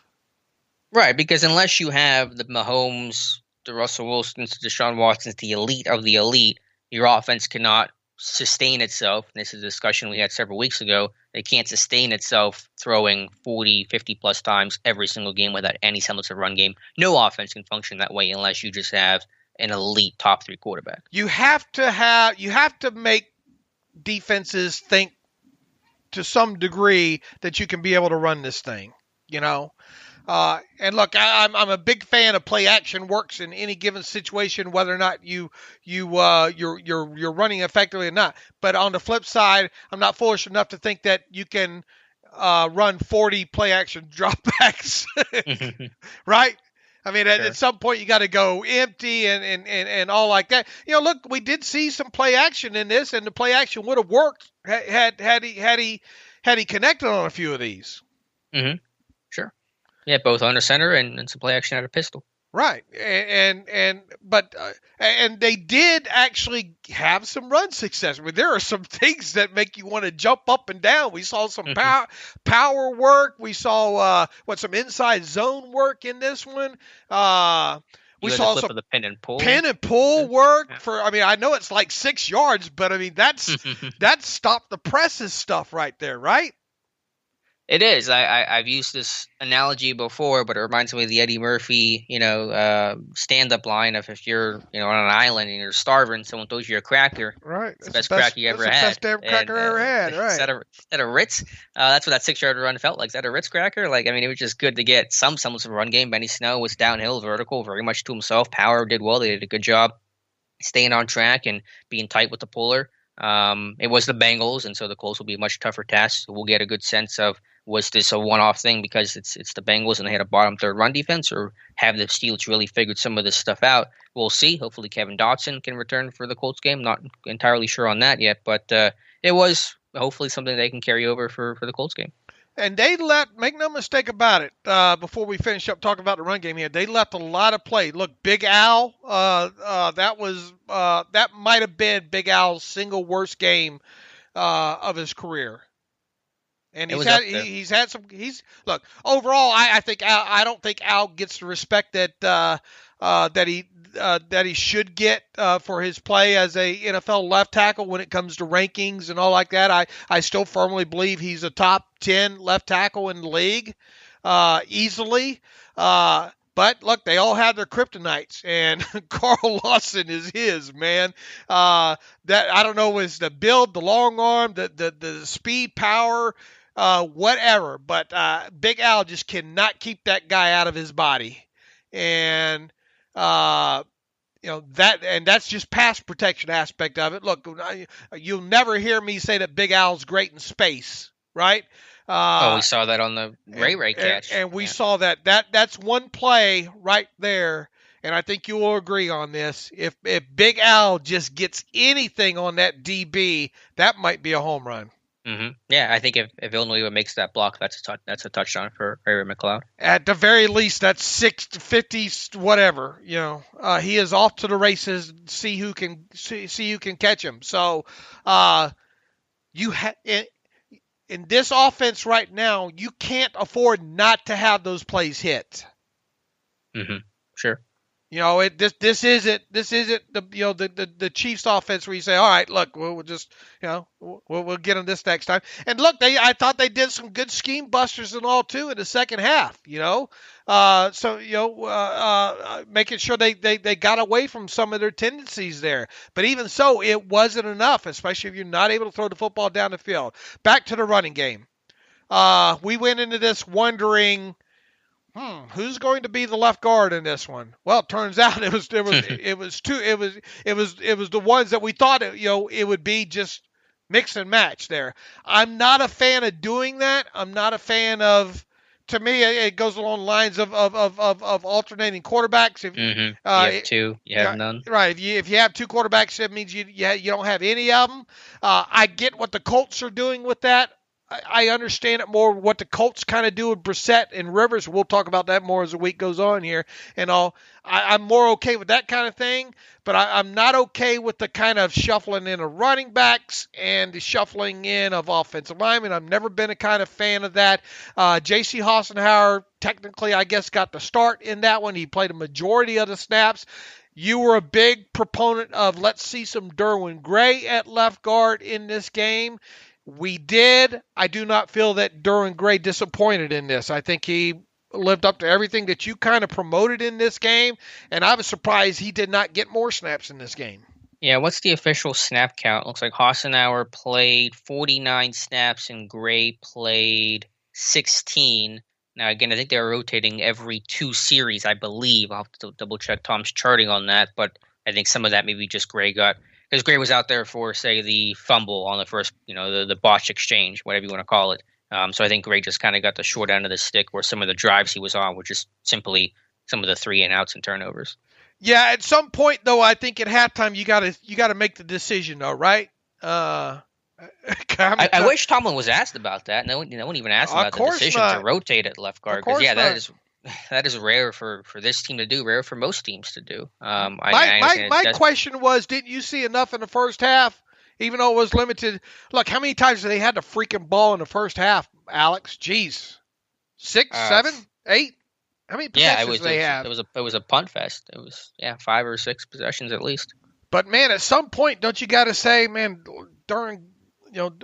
Right, because unless you have the Mahomes, the Russell Wilsons, the Deshaun Watsons, the elite of the elite, your offense cannot sustain itself. And this is a discussion we had several weeks ago. They can't sustain itself throwing 40, 50-plus times every single game without any semblance of run game. No offense can function that way unless you just have an elite top 3 quarterback. You have to make defenses think to some degree that you can be able to run this thing, And look, I'm a big fan of play action works in any given situation, whether or not you're running effectively or not. But on the flip side, I'm not foolish enough to think that you can run 40 play action dropbacks, right? I mean, at some point you got to go empty and all like that. Look, we did see some play action in this, and the play action would have worked had he connected on a few of these. Mm-hmm. Sure. Yeah, both under center and some play action out of pistol. Right, but they did actually have some run success. I mean, there are some things that make you want to jump up and down. We saw some power work. We saw some inside zone work in this one. We saw some the pin and pull work for. I mean, I know it's like 6 yards, but I mean that's stop the presses stuff right there, right? It is. I've used this analogy before, but it reminds me of the Eddie Murphy, stand-up line of if you're, on an island and you're starving, someone throws you a cracker. Right. It's the best cracker you ever had. Best damn cracker I ever had. Right. Is that a Ritz? That's what that 6-yard run felt like. Is that a Ritz cracker? Like, I mean, it was just good to get some semblance of a run game. Benny Snell was downhill, vertical, very much to himself. Power did well. They did a good job staying on track and being tight with the puller. It was the Bengals, and so the Colts will be a much tougher task. So we'll get a good sense of, was this a one-off thing because it's the Bengals and they had a bottom third run defense, or have the Steelers really figured some of this stuff out? We'll see. Hopefully Kevin Dotson can return for the Colts game. Not entirely sure on that yet, but it was hopefully something they can carry over for the Colts game. And they make no mistake about it, before we finish up talking about the run game here, they left a lot of play. Look, Big Al, that might have been Big Al's single worst game of his career. And look, overall, I think I don't think Al gets the respect that he should get for his play as a NFL left tackle when it comes to rankings and all like that. I still firmly believe he's a top 10 left tackle in the league, easily. But look, they all have their kryptonites, and Carl Lawson is his, man. That I don't know, is the build, the long arm, the speed, power, whatever. But Big Al just cannot keep that guy out of his body, and that's just pass protection aspect of it. Look, you'll never hear me say that Big Al's great in space, right? We saw that on the Ray catch. And we saw that. That's one play right there, and I think you will agree on this. If Big Al just gets anything on that DB, that might be a home run. Mm-hmm. Yeah, I think if Villanueva makes that block, that's a touchdown for Ray McLeod. At the very least, that's 50, whatever. He is off to the races. See who can catch him. So, in this offense right now, you can't afford not to have those plays hit. Mm-hmm. Sure. You know, this isn't the Chiefs offense where you say, all right, look, we'll just we'll get them this next time. And look, I thought they did some good scheme busters and all too in the second half. Making sure they got away from some of their tendencies there. But even so, it wasn't enough, especially if you're not able to throw the football down the field. Back to the running game. We went into this wondering, who's going to be the left guard in this one? Well, it turns out it was the ones that we thought it would be, just mix and match there. I'm not a fan of doing that. I'm not a fan of. To me, it goes along the lines of alternating quarterbacks. If you have two, you have none. Right. If you have two quarterbacks, that means you don't have any of them. I get what the Colts are doing with that. I understand it more what the Colts kind of do with Brissett and Rivers. We'll talk about that more as the week goes on here and all. I'm more okay with that kind of thing, but I'm not okay with the kind of shuffling in of running backs and the shuffling in of offensive linemen. I've never been a kind of fan of that. J.C. Hassenauer technically, I guess, got the start in that one. He played a majority of the snaps. You were a big proponent of let's see some Derwin Gray at left guard in this game. We did. I do not feel that Derwin Gray disappointed in this. I think he lived up to everything that you kind of promoted in this game, and I was surprised he did not get more snaps in this game. Yeah, what's the official snap count? Looks like Hassenauer played 49 snaps and Gray played 16. Now, again, I think they were rotating every 2 series, I believe. I'll have to double-check Tom's charting on that, but I think some of that maybe just Gray got – because Gray was out there for, say, the fumble on the first, the botch exchange, whatever you want to call it. So I think Gray just kind of got the short end of the stick, where some of the drives he was on were just simply some of the 3-and-outs and turnovers. Yeah, at some point though, I think at halftime you got to make the decision though, right? I wish Tomlin was asked about that. No one even asked about the decision to rotate at left guard, because that is rare for this team to do, rare for most teams to do. My question was, didn't you see enough in the first half, even though it was limited? Look, how many times did they had the freaking ball in the first half, Alex? Jeez. 6, 7, 8? How many possessions did they have? It was a punt fest. It was 5 or 6 possessions at least. But man, at some point, don't you got to say, man,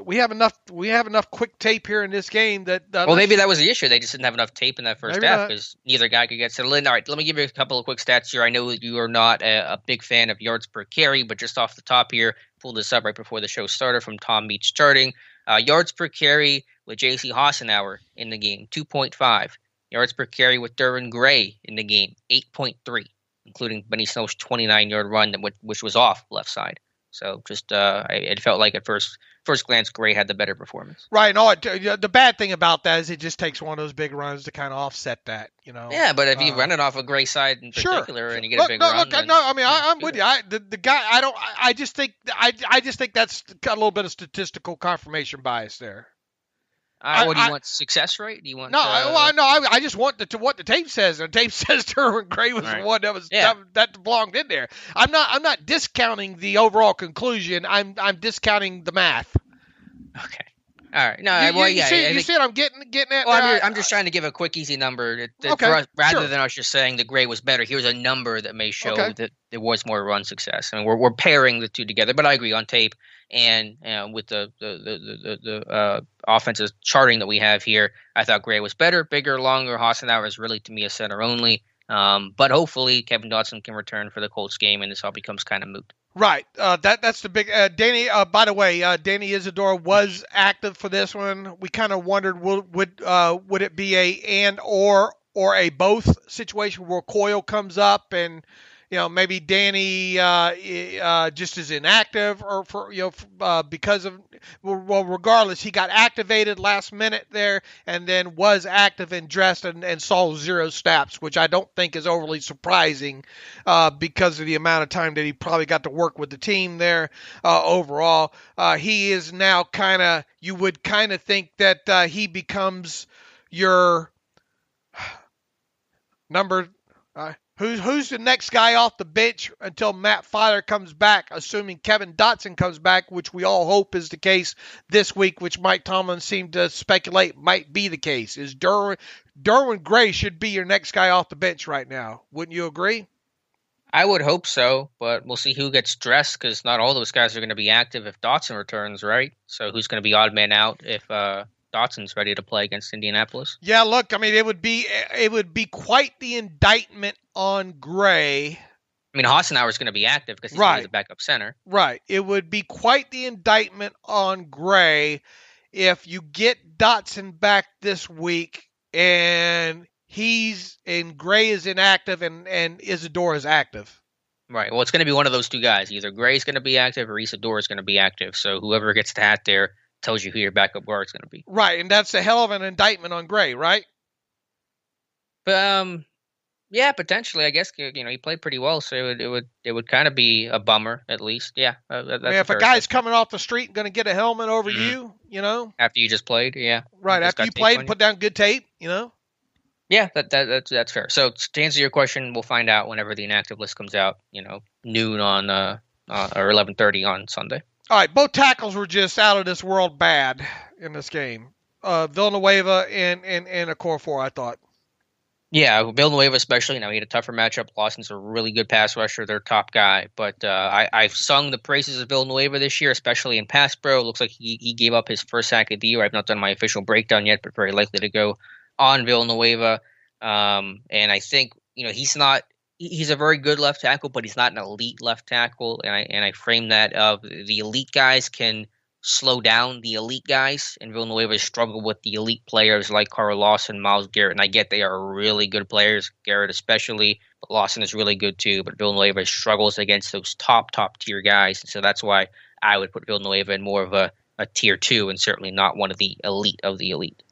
we have enough quick tape here in this game that. Well, maybe that was the issue. They just didn't have enough tape in that first half because neither guy could get settled in. All right, let me give you a couple of quick stats here. I know you are not a big fan of yards per carry, but just off the top here, pulled this up right before the show started from Tom Meach Charting. Yards per carry with J.C. Hassenauer in the game, 2.5. Yards per carry with Derwin Gray in the game, 8.3, including Benny Snow's 29-yard run, which was off left side. So just it felt like at first glance, Gray had the better performance. Right. No, the bad thing about that is it just takes one of those big runs to kind of offset that, Yeah, but if you run it off a Gray side in particular, and you get a big run, I'm with you. The guy, I just think that's got a little bit of statistical confirmation bias there. What do you want? Success rate? Do you want? I just want what the tape says. And the tape says Derwin Gray was the one that was that belonged in there. I'm not discounting the overall conclusion. I'm discounting the math. Okay. All right. No, you see what I'm getting at? Well, I'm just trying to give a quick, easy number for us, rather than us just saying the Gray was better. Here's a number that may show that there was more run success. I mean, we're pairing the two together, but I agree on tape and with the offensive charting that we have here, I thought Gray was better, bigger, longer. Hassenauer is really, to me, a center only. But hopefully Kevin Dotson can return for the Colts game, and this all becomes kind of moot. Right. That's the big Danny. By the way, Danny Isidore was active for this one. We kind of wondered would it be a and or a both situation where Coyle comes up and maybe Danny just is inactive or because of regardless, he got activated last minute there and then was active and dressed and saw 0 snaps, which I don't think is overly surprising because of the amount of time that he probably got to work with the team there overall. He is now you would kind of think that he becomes your number. Who's the next guy off the bench until Matt Filer comes back, assuming Kevin Dotson comes back, which we all hope is the case this week, which Mike Tomlin seemed to speculate might be the case. Is Derwin Gray should be your next guy off the bench right now. Wouldn't you agree? I would hope so, but we'll see who gets dressed because not all those guys are going to be active if Dotson returns, right? So who's going to be odd man out if Dotson's ready to play against Indianapolis? Yeah, look, I mean, it would be quite the indictment on Gray. I mean, Hassenauer is going to be active because he's Right. the backup center. Right. It would be quite the indictment on Gray if you get Dotson back this week and Gray is inactive and Isadora is active. Right. Well, it's going to be one of those two guys. Either Gray's going to be active or Isadora is going to be active. So whoever gets the hat there tells you who your backup guard is going to be. Right, and that's a hell of an indictment on Gray, right? Yeah, potentially. I guess he played pretty well, so it would kind of be a bummer at least. Yeah. If a guy's coming off the street and going to get a helmet over you, after you just played, yeah. Right, after you played and put down good tape, Yeah, that's fair. So to answer your question, we'll find out whenever the inactive list comes out. Noon on or 11:30 on Sunday. All right, both tackles were just out of this world bad in this game. Villanueva and Okorafor, I thought. Yeah, Villanueva especially. He had a tougher matchup. Lawson's a really good pass rusher, their top guy. But I've sung the praises of Villanueva this year, especially in pass pro. It looks like he gave up his first sack of the year. I've not done my official breakdown yet, but very likely to go on Villanueva. And I think he's a very good left tackle, but he's not an elite left tackle. And I frame that of the elite guys can slow down the elite guys, and Villanueva struggled with the elite players like Carl Lawson, Myles Garrett, and I get they are really good players, Garrett especially, but Lawson is really good too, but Villanueva struggles against those top tier guys, and so that's why I would put Villanueva in more of a tier 2 and certainly not one of the elite of the elite.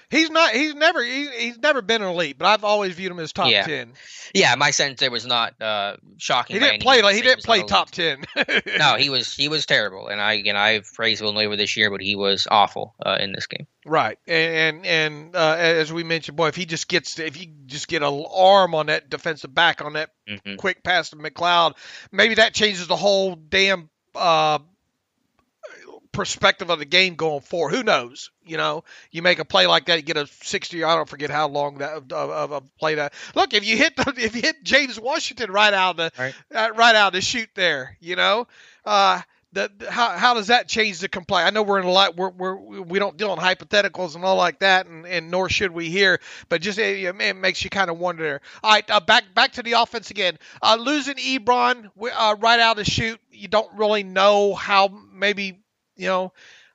He's never been an elite, but I've always viewed him as top 10. Yeah, my sense there was not shocking. He didn't play top 10. No, he was terrible, and I've praised Villanueva this year, but he was awful in this game. Right, and as we mentioned, boy, if you just get an arm on that defensive back on that quick pass to McLeod, maybe that changes the whole damn perspective of the game going forward. Who knows? You make a play like that, you get a 60. I don't forget how long that of a play that. Look, if you hit James Washington right out of the chute there, how does that change the complaint? I know we're in a lot. We don't deal in hypotheticals and all like that, and nor should we here. But just it makes you kind of wonder. All right, back to the offense again. Losing Ebron right out of the chute, you don't really know how maybe.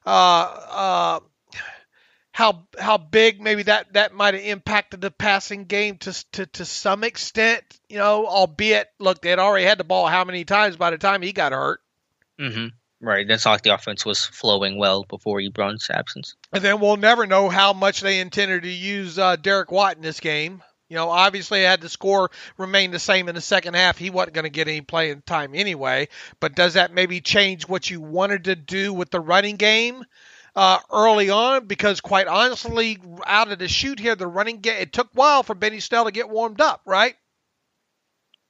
How big maybe that might have impacted the passing game to some extent, albeit, look, they had already had the ball how many times by the time he got hurt. Mm-hmm. Right. That's not like the offense was flowing well before Ebron's absence. And then we'll never know how much they intended to use Derek Watt in this game. Obviously, had the score remained the same in the second half, he wasn't going to get any playing time anyway. But does that maybe change what you wanted to do with the running game early on? Because quite honestly, out of the chute here, the running game, it took a while for Benny Snell to get warmed up, right?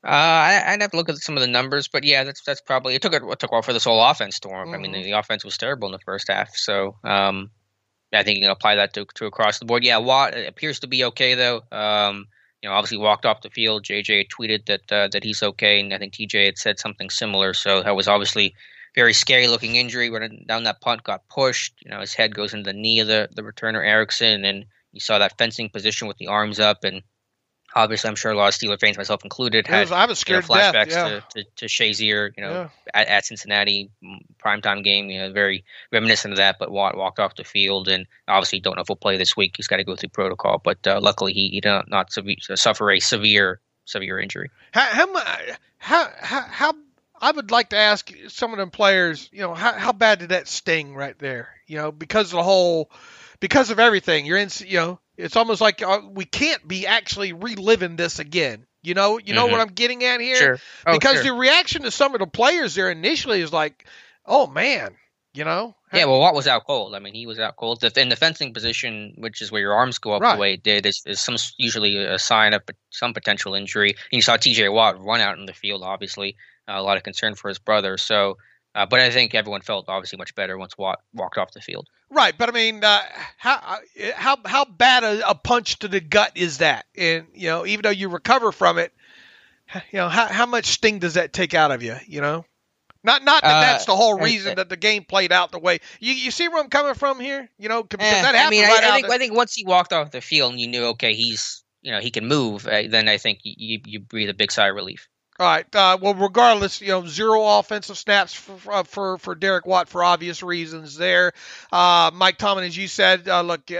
I'd have to look at some of the numbers, but yeah, that's probably it took a while for this whole offense to warm up. I mean, the offense was terrible in the first half, so I think you can apply that to across the board. Yeah, Watt appears to be okay though. Obviously walked off the field. JJ had tweeted that he's okay, and I think TJ had said something similar. So that was obviously very scary looking injury. Running down that punt, got pushed. His head goes into the knee of the returner Erickson, and you saw that fencing position with the arms up. And obviously, I'm sure a lot of Steeler fans, myself included, I was scared flashbacks to death, to Shazier, at Cincinnati primetime game, very reminiscent of that. But Watt walked off the field, and obviously don't know if he'll play this week. He's got to go through protocol, but luckily he did not suffer a severe injury. How I would like to ask some of them players, how bad did that sting right there? Because of everything you're in, it's almost like we can't be actually reliving this again. You know what I'm getting at here? Sure. Because the reaction to some of the players there initially is like, oh man, Yeah, well, Watt was out cold. I mean, he was out cold. In the fencing position, which is where your arms go up the way it did, is usually a sign of some potential injury. And you saw TJ Watt run out in the field, obviously. A lot of concern for his brother. So, but I think everyone felt obviously much better once Watt walked off the field. Right, but I mean, how bad a punch to the gut is that? And even though you recover from it, how much sting does that take out of you? Not that that's the whole reason that the game played out the way. You see where I'm coming from here? Because that happened I think once he walked off the field and you knew, okay, he's he can move, then I think you breathe a big sigh of relief. All right. Well, regardless, 0 offensive snaps for Derek Watt for obvious reasons there. Mike Tomlin, as you said, look,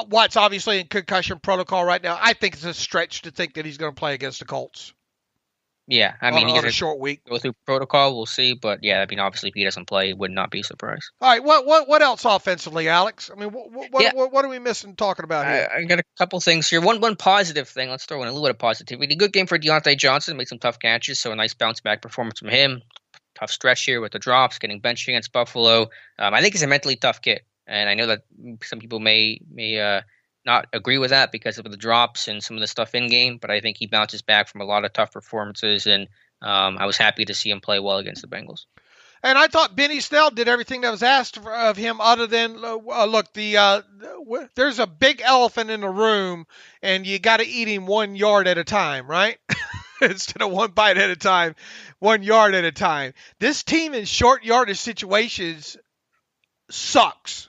Watt's obviously in concussion protocol right now. I think it's a stretch to think that he's going to play against the Colts. Yeah, I mean, he's on a short week. Go through protocol, we'll see. But yeah, I mean, obviously, if he doesn't play, it would not be a surprise. All right, what else offensively, Alex? I mean, what are we missing talking about here? I got a couple things here. One positive thing. Let's throw in a little bit of positivity. Good game for Deontay Johnson. Made some tough catches, so a nice bounce back performance from him. Tough stretch here with the drops, getting benched against Buffalo. I think he's a mentally tough kid, and I know that some people may not agree with that because of the drops and some of the stuff in game, but I think he bounces back from a lot of tough performances, and I was happy to see him play well against the Bengals. And I thought Benny Snell did everything that was asked of him other than, there's a big elephant in the room, and you got to eat him 1 yard at a time, right? Instead of one bite at a time, 1 yard at a time. This team in short yardage situations sucks.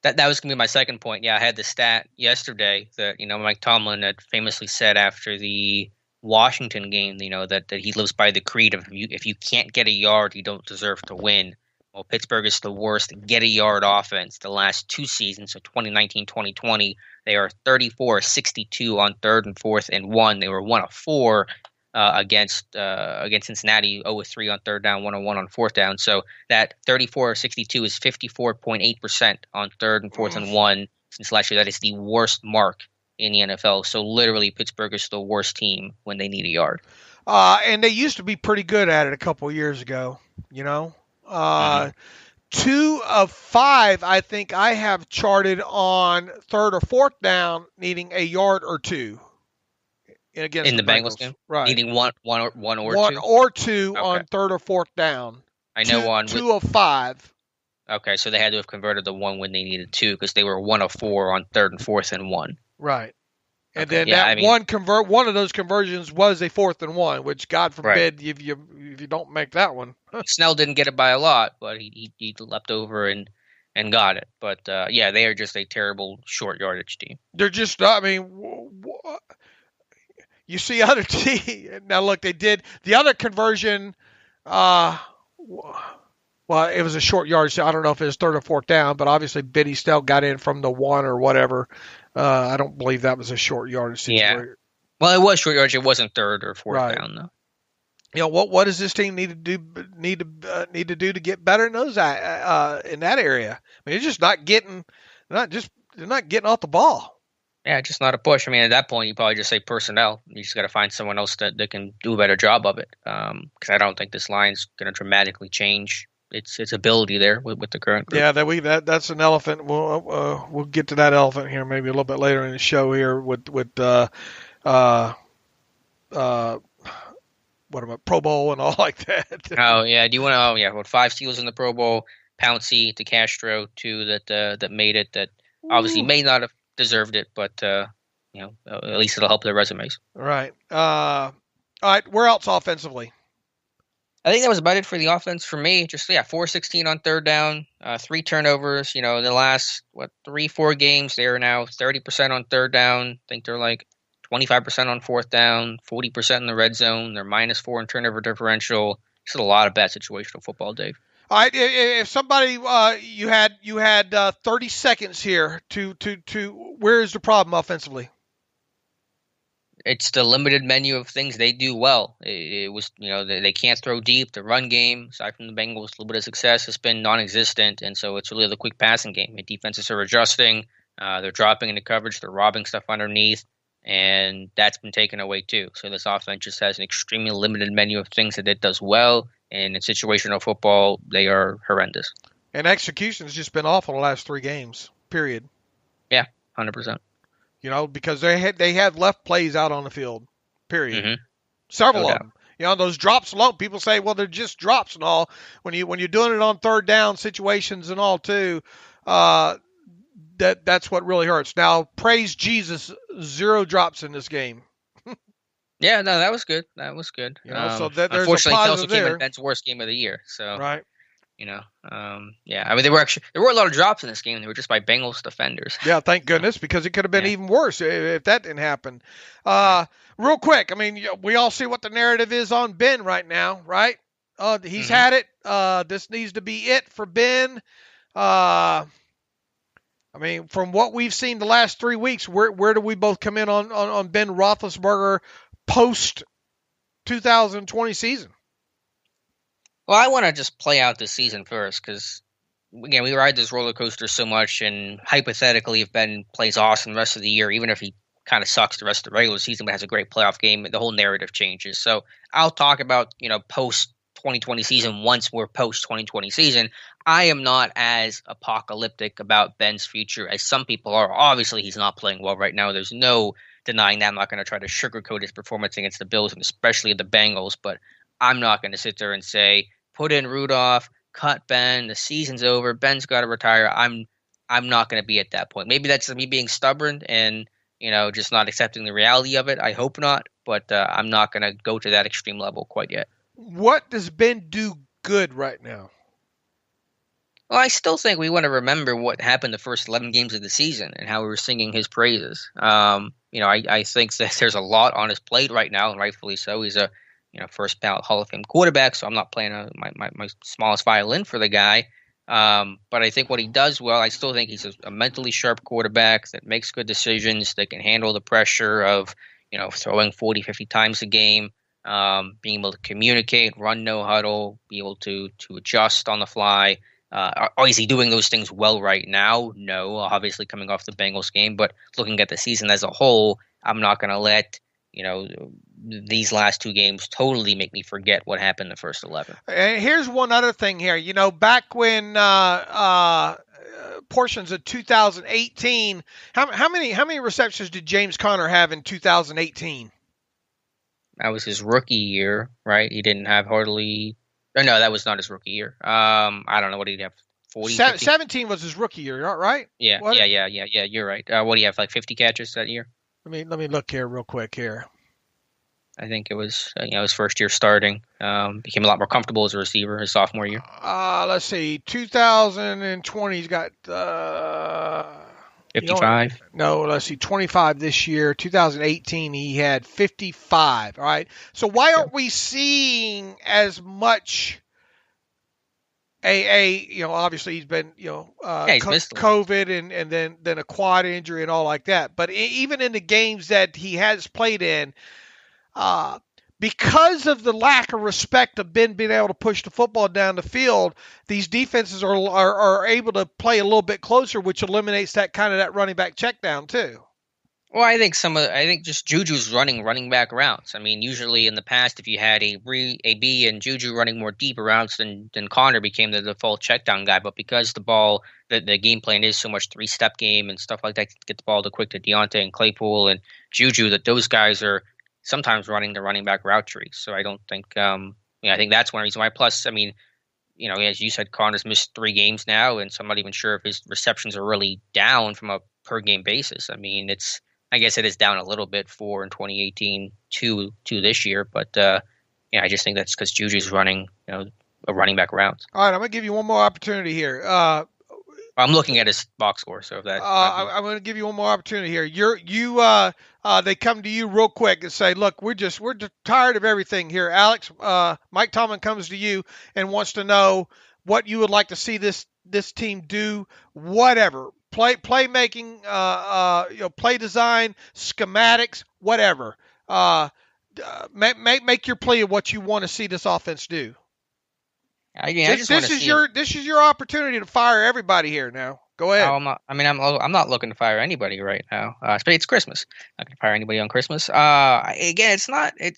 That was going to be my second point. Yeah, I had the stat yesterday that, Mike Tomlin had famously said after the Washington game, that he lives by the creed of if you can't get a yard, you don't deserve to win. Well, Pittsburgh is the worst get-a-yard offense the last 2 seasons, so 2019-2020. They are 34-62 on 3rd and 4th and 1. They were 1 of 4 against Cincinnati, 0-3 on 3rd down, 1-1 on 4th down. So that 34-62 is 54.8% on 3rd and 4th and 1 since last year. That is the worst mark in the NFL. So literally, Pittsburgh is the worst team when they need a yard. And they used to be pretty good at it a couple of years ago, 2 of 5, I think I have charted on 3rd or 4th down needing a yard or 2. In the Bengals game? Right. Needing one or 2? 1 or 2 okay. On 3rd or 4th down. I know 2 of 5. Okay, so they had to have converted the 1 when they needed 2 because they were 1 of 4 on 3rd and 4th and 1. Right. And then one of those conversions was a 4th and 1, which God forbid if you don't make that one. Snell didn't get it by a lot, but he leapt over and got it. But they are just a terrible short yardage team. They're just, you see other teams. Now look, they did the other conversion. Well, it was a short yardage. So I don't know if it was 3rd or 4th down, but obviously Benny Snell got in from the 1 or whatever. I don't believe that was a short yardage situation. Yeah. Well, it was short yardage. It wasn't 3rd or 4th down though. What does this team need to do to get better in those in that area? I mean, they're just not getting off the ball. Yeah, just not a push. I mean, at that point, you probably just say personnel. You just got to find someone else that can do a better job of it. Because I don't think this line's going to dramatically change its ability there with the current group. Yeah, that's an elephant. We'll get to that elephant here maybe a little bit later in the show here with what about Pro Bowl and all like that. Oh yeah, do you want to? 5 Steelers in the Pro Bowl. Pouncey to Castro, 2 that made it. That obviously may not have deserved it, but at least it'll help their resumes. Right. All right. Where else offensively? I think that was about it for the offense for me. Just 4-16 on 3rd down, 3 turnovers. The last 3-4 games they are now 30% on 3rd down. I think they're like 25% on 4th down, 40% in the red zone. They're -4 in turnover differential. Just a lot of bad situational football, Dave. All right, if somebody you had 30 seconds here to where is the problem offensively? It's the limited menu of things they do well. It was they can't throw deep. The run game, aside from the Bengals, a little bit of success has been non-existent, and so it's really the quick passing game. The defenses are adjusting. They're dropping into coverage. They're robbing stuff underneath, and that's been taken away too. So this offense just has an extremely limited menu of things that it does well. And in situational football, they are horrendous. And execution's just been awful the last 3 games, period. Yeah, 100%. Because they had left plays out on the field, period. Mm-hmm. Several of them. Those drops alone, people say, well, they're just drops and all. When you're doing it on 3rd down situations and all too, that's what really hurts. Now, praise Jesus, 0 drops in this game. Yeah, no, that was good. That was good. So there's a Unfortunately, it also positive came there. in Ben's worst game of the year. So, right. Yeah. I mean, there were a lot of drops in this game. They were just by Bengals defenders. Yeah, thank goodness, because it could have been even worse if that didn't happen. Real quick, I mean, we all see what the narrative is on Ben right now, right? He's had it. This needs to be it for Ben. I mean, from what we've seen the last 3 weeks, where do we both come in on Ben Roethlisberger post 2020 season? Well, I want to just play out this season first because, again, we ride this roller coaster so much, and hypothetically, if Ben plays awesome the rest of the year, even if he kind of sucks the rest of the regular season but has a great playoff game, the whole narrative changes. So I'll talk about, post 2020 season once we're post 2020 season. I am not as apocalyptic about Ben's future as some people are. Obviously, he's not playing well right now. There's no denying that. I'm not going to try to sugarcoat his performance against the Bills and especially the Bengals, but I'm not going to sit there and say, put in Rudolph, cut Ben, the season's over, Ben's got to retire. I'm not going to be at that point. Maybe that's me being stubborn and, just not accepting the reality of it. I hope not, but I'm not going to go to that extreme level quite yet. What does Ben do good right now? Well, I still think we want to remember what happened the first 11 games of the season and how we were singing his praises. I think that there's a lot on his plate right now, and rightfully so. He's a first ballot Hall of Fame quarterback, so I'm not playing my smallest violin for the guy. But I think what he does well, I still think he's a mentally sharp quarterback that makes good decisions, that can handle the pressure of, throwing 40, 50 times a game, being able to communicate, run no huddle, be able to adjust on the fly. Is he doing those things well right now? No, obviously coming off the Bengals game, but looking at the season as a whole, I'm not going to let these last 2 games totally make me forget what happened the first 11. And here's one other thing here. Back when portions of 2018, how many receptions did James Conner have in 2018? That was his rookie year, right? He didn't have hardly. Oh, no, that was not his rookie year. I don't know what he'd have. 40, 17 was his rookie year, right? Yeah, what? yeah. You're right. What do you have? Like 50 catches that year? Let me look here real quick here. I think it was his first year starting. Became a lot more comfortable as a receiver his sophomore year. Let's see, 2020 he's got 55. No, let's see, 25 this year. 2018 he had 55. All right. So why aren't we seeing as much? Obviously he's been COVID and then a quad injury and all like that. But even in the games that he has played in, because of the lack of respect of Ben being able to push the football down the field, these defenses are able to play a little bit closer, which eliminates that running back check down too. Well, I think just JuJu's running back routes. I mean, usually in the past, if you had a B and JuJu running more deeper routes, then Connor became the default check down guy. But because the game plan is so much 3-step game and stuff like that, get the ball to quick to Deontay and Claypool and JuJu, that those guys are sometimes running the running back route tree. So I don't think, I think that's one reason why. Plus, I mean, as you said, Connor's missed 3 games now, and so I'm not even sure if his receptions are really down from a per game basis. I mean, I guess it is down a little bit 4 in 2018 to this year, but I just think that's because JuJu's running, a running back route. All right, I'm gonna give you one more opportunity here. I'm looking at his box score, so if that. I'm going to give you one more opportunity here. They come to you real quick and say, "Look, we're just tired of everything here, Alex." Mike Tomlin comes to you and wants to know what you would like to see this team do. Whatever, playmaking, play design, schematics, whatever. Make your plea of what you want to see this offense do. This is your opportunity to fire everybody here now. Go ahead. I'm not looking to fire anybody right now. It's Christmas. I'm not going to fire anybody on Christmas. Again,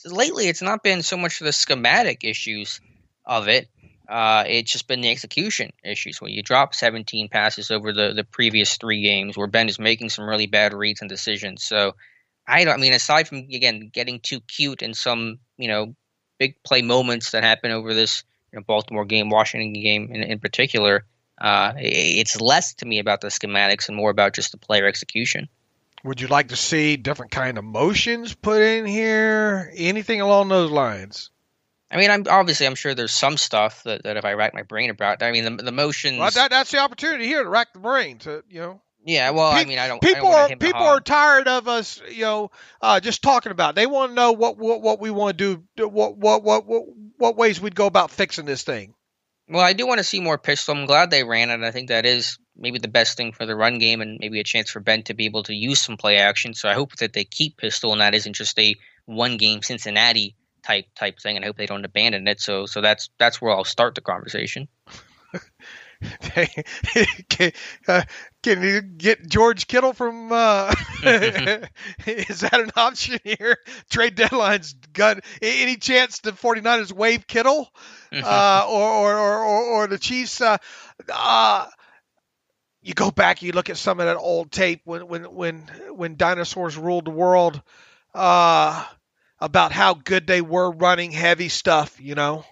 lately it's not been so much the schematic issues of it. It's just been the execution issues where you drop 17 passes over the previous 3 games where Ben is making some really bad reads and decisions. So aside from, again, getting too cute in some, big play moments that happen over this Baltimore game, Washington game in particular, it's less to me about the schematics and more about just the player execution. Would you like to see different kind of motions put in here? Anything along those lines? I mean, I'm sure there's some stuff that if I rack my brain about. I mean, the motions. Well, that's the opportunity here to rack the brain. To Yeah, well, I mean, I don't. People I don't people are tired of us, just talking about it. They want to know what we want to do, what ways we'd go about fixing this thing. Well, I do want to see more pistol. I'm glad they ran it. I think that is maybe the best thing for the run game and maybe a chance for Ben to be able to use some play action. So I hope that they keep pistol and that isn't just a one-game Cincinnati type thing, and I hope they don't abandon it. So that's where I'll start the conversation. Can you get George Kittle from? Is that an option here? Trade deadline's got any chance the 49ers waive Kittle, or the Chiefs? You go back, you look at some of that old tape when dinosaurs ruled the world, about how good they were running heavy stuff, 2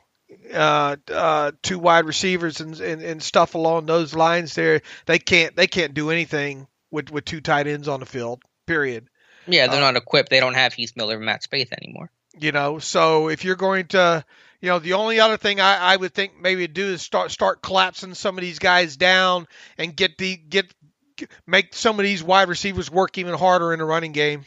wide receivers and stuff along those lines. There, they can't do anything with 2 tight ends on the field. Period. Yeah, they're not equipped. They don't have Heath Miller and Matt Spaeth anymore. So if you're going to, the only other thing I would think maybe do is start collapsing some of these guys down and make some of these wide receivers work even harder in the running game.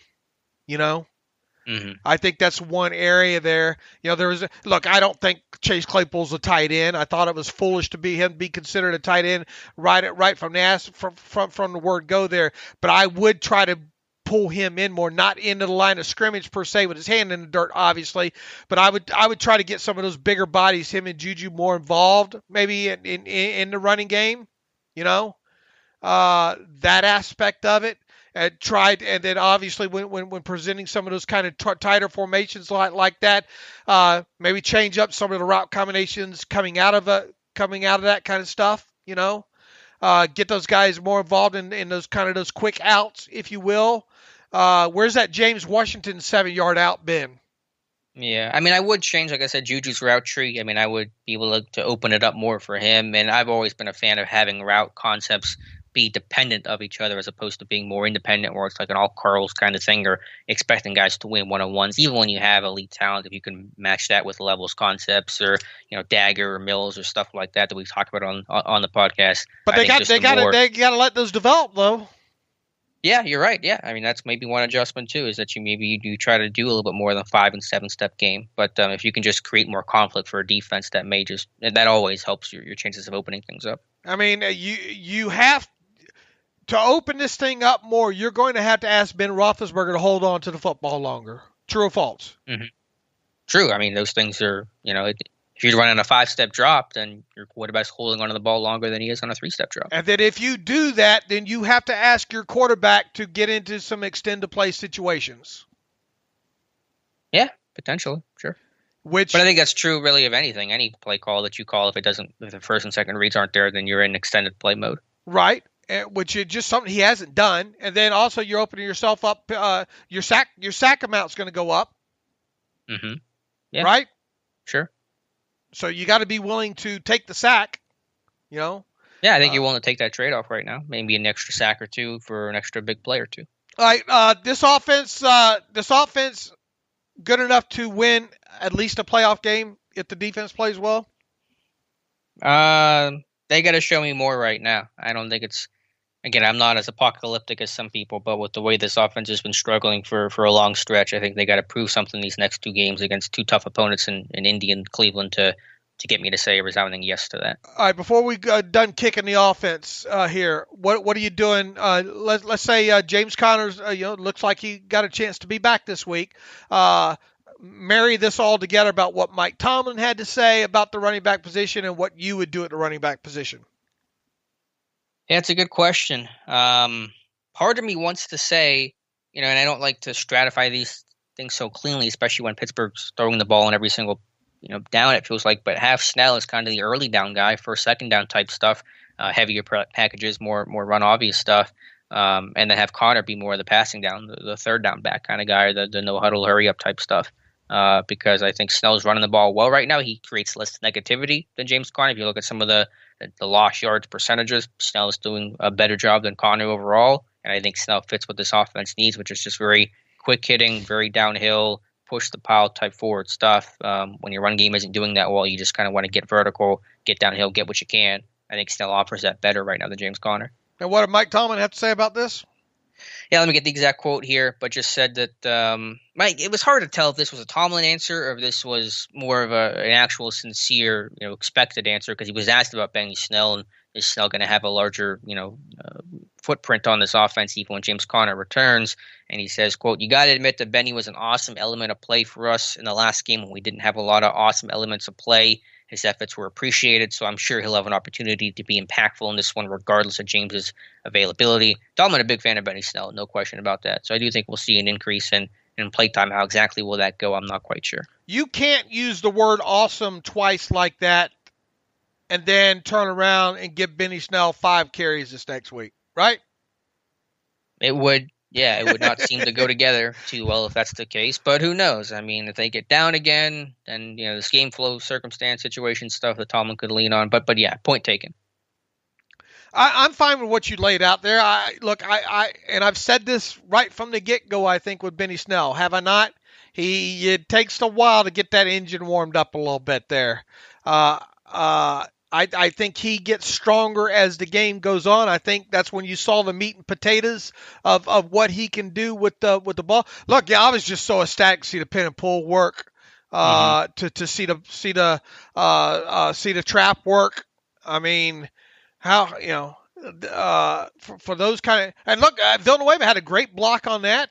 Mm-hmm. I think that's one area there. Look, I don't think Chase Claypool's a tight end. I thought it was foolish to be considered a tight end right from the word go there. But I would try to pull him in more, not into the line of scrimmage per se with his hand in the dirt, obviously. But I would try to get some of those bigger bodies, him and JuJu, more involved, maybe in the running game. That aspect of it. And then obviously when presenting some of those kind of tighter formations like that, maybe change up some of the route combinations coming out of that kind of stuff. Get those guys more involved in those quick outs, if you will. Where's that James Washington 7-yard out been? Yeah, I mean, I would change, like I said, JuJu's route tree. I mean, I would be able to open it up more for him, and I've always been a fan of having route concepts be dependent of each other as opposed to being more independent, where it's like an all curls kind of thing, or expecting guys to win one-on-ones. Even when you have elite talent, if you can match that with levels concepts or Dagger or Mills or stuff like that we've talked about on the podcast. But they got to let those develop though. Yeah, you're right. Yeah, I mean that's maybe one adjustment too, is that you try to do a little bit more than 5 and 7 step game. But if you can just create more conflict for a defense, that always helps your chances of opening things up. I mean, you have to open this thing up more. You're going to have to ask Ben Roethlisberger to hold on to the football longer. True or false? Mm-hmm. True. I mean, those things are if you're running a 5-step drop, then your quarterback's holding onto the ball longer than he is on a 3-step drop. And then if you do that, then you have to ask your quarterback to get into some extended play situations. Yeah, potentially. Sure. But I think that's true really of anything. Any play call that you call, if the first and second reads aren't there, then you're in extended play mode. Right. Which is just something he hasn't done. And then also you're opening yourself up. Your sack amount's going to go up. Mm-hmm. Yeah. Right? Sure. So you got to be willing to take the sack, Yeah, I think you're willing to take that trade-off right now. Maybe an extra sack or two for an extra big play or two. All right. This offense good enough to win at least a playoff game if the defense plays well? They got to show me more right now. I don't think it's... Again, I'm not as apocalyptic as some people, but with the way this offense has been struggling for a long stretch, I think they got to prove something these next 2 games against 2 tough opponents in Indy and Cleveland to get me to say a resounding yes to that. All right, before we done kicking the offense here, what are you doing? Let's say James Conner's looks like he got a chance to be back this week. Marry this all together about what Mike Tomlin had to say about the running back position and what you would do at the running back position. Yeah, it's a good question. Part of me wants to say, and I don't like to stratify these things so cleanly, especially when Pittsburgh's throwing the ball in every single, down it feels like, but have Snell as kind of the early down guy for second down type stuff, heavier packages, more run obvious stuff, and then have Conner be more of the passing down, the third down back kind of guy, or the no huddle hurry up type stuff. Because I think Snell's running the ball well right now. He creates less negativity than James Conner. If you look at some of the lost yards percentages, Snell is doing a better job than Conner overall. And I think Snell fits what this offense needs, which is just very quick hitting, very downhill, push the pile type forward stuff. When your run game isn't doing that well, you just kind of want to get vertical, get downhill, get what you can. I think Snell offers that better right now than James Conner. And what did Mike Tomlin have to say about this? Yeah, let me get the exact quote here, but just said that Mike, it was hard to tell if this was a Tomlin answer or if this was more of an actual sincere, expected answer, because he was asked about Benny Snell and is Snell going to have a larger, footprint on this offense even when James Conner returns. And he says, quote, "You got to admit that Benny was an awesome element of play for us in the last game when we didn't have a lot of awesome elements of play. His efforts were appreciated, so I'm sure he'll have an opportunity to be impactful in this one regardless of James's availability." I'm a big fan of Benny Snell, no question about that. So I do think we'll see an increase in playtime. How exactly will that go? I'm not quite sure. You can't use the word awesome twice like that and then turn around and give Benny Snell 5 carries this next week, right? It would not seem to go together too well if that's the case. But who knows? I mean, if they get down again, then this game flow, circumstance, situation stuff that Tomlin could lean on. But yeah, point taken. I'm fine with what you laid out there. And I've said this right from the get-go, I think, with Benny Snell. Have I not? It takes a while to get that engine warmed up a little bit there. I think he gets stronger as the game goes on. I think that's when you saw the meat and potatoes of what he can do with the ball. Look, yeah, I was just so ecstatic to see the pin and pull work, to see the trap work. I mean, how for those kind of, and look, Villanueva had a great block on that.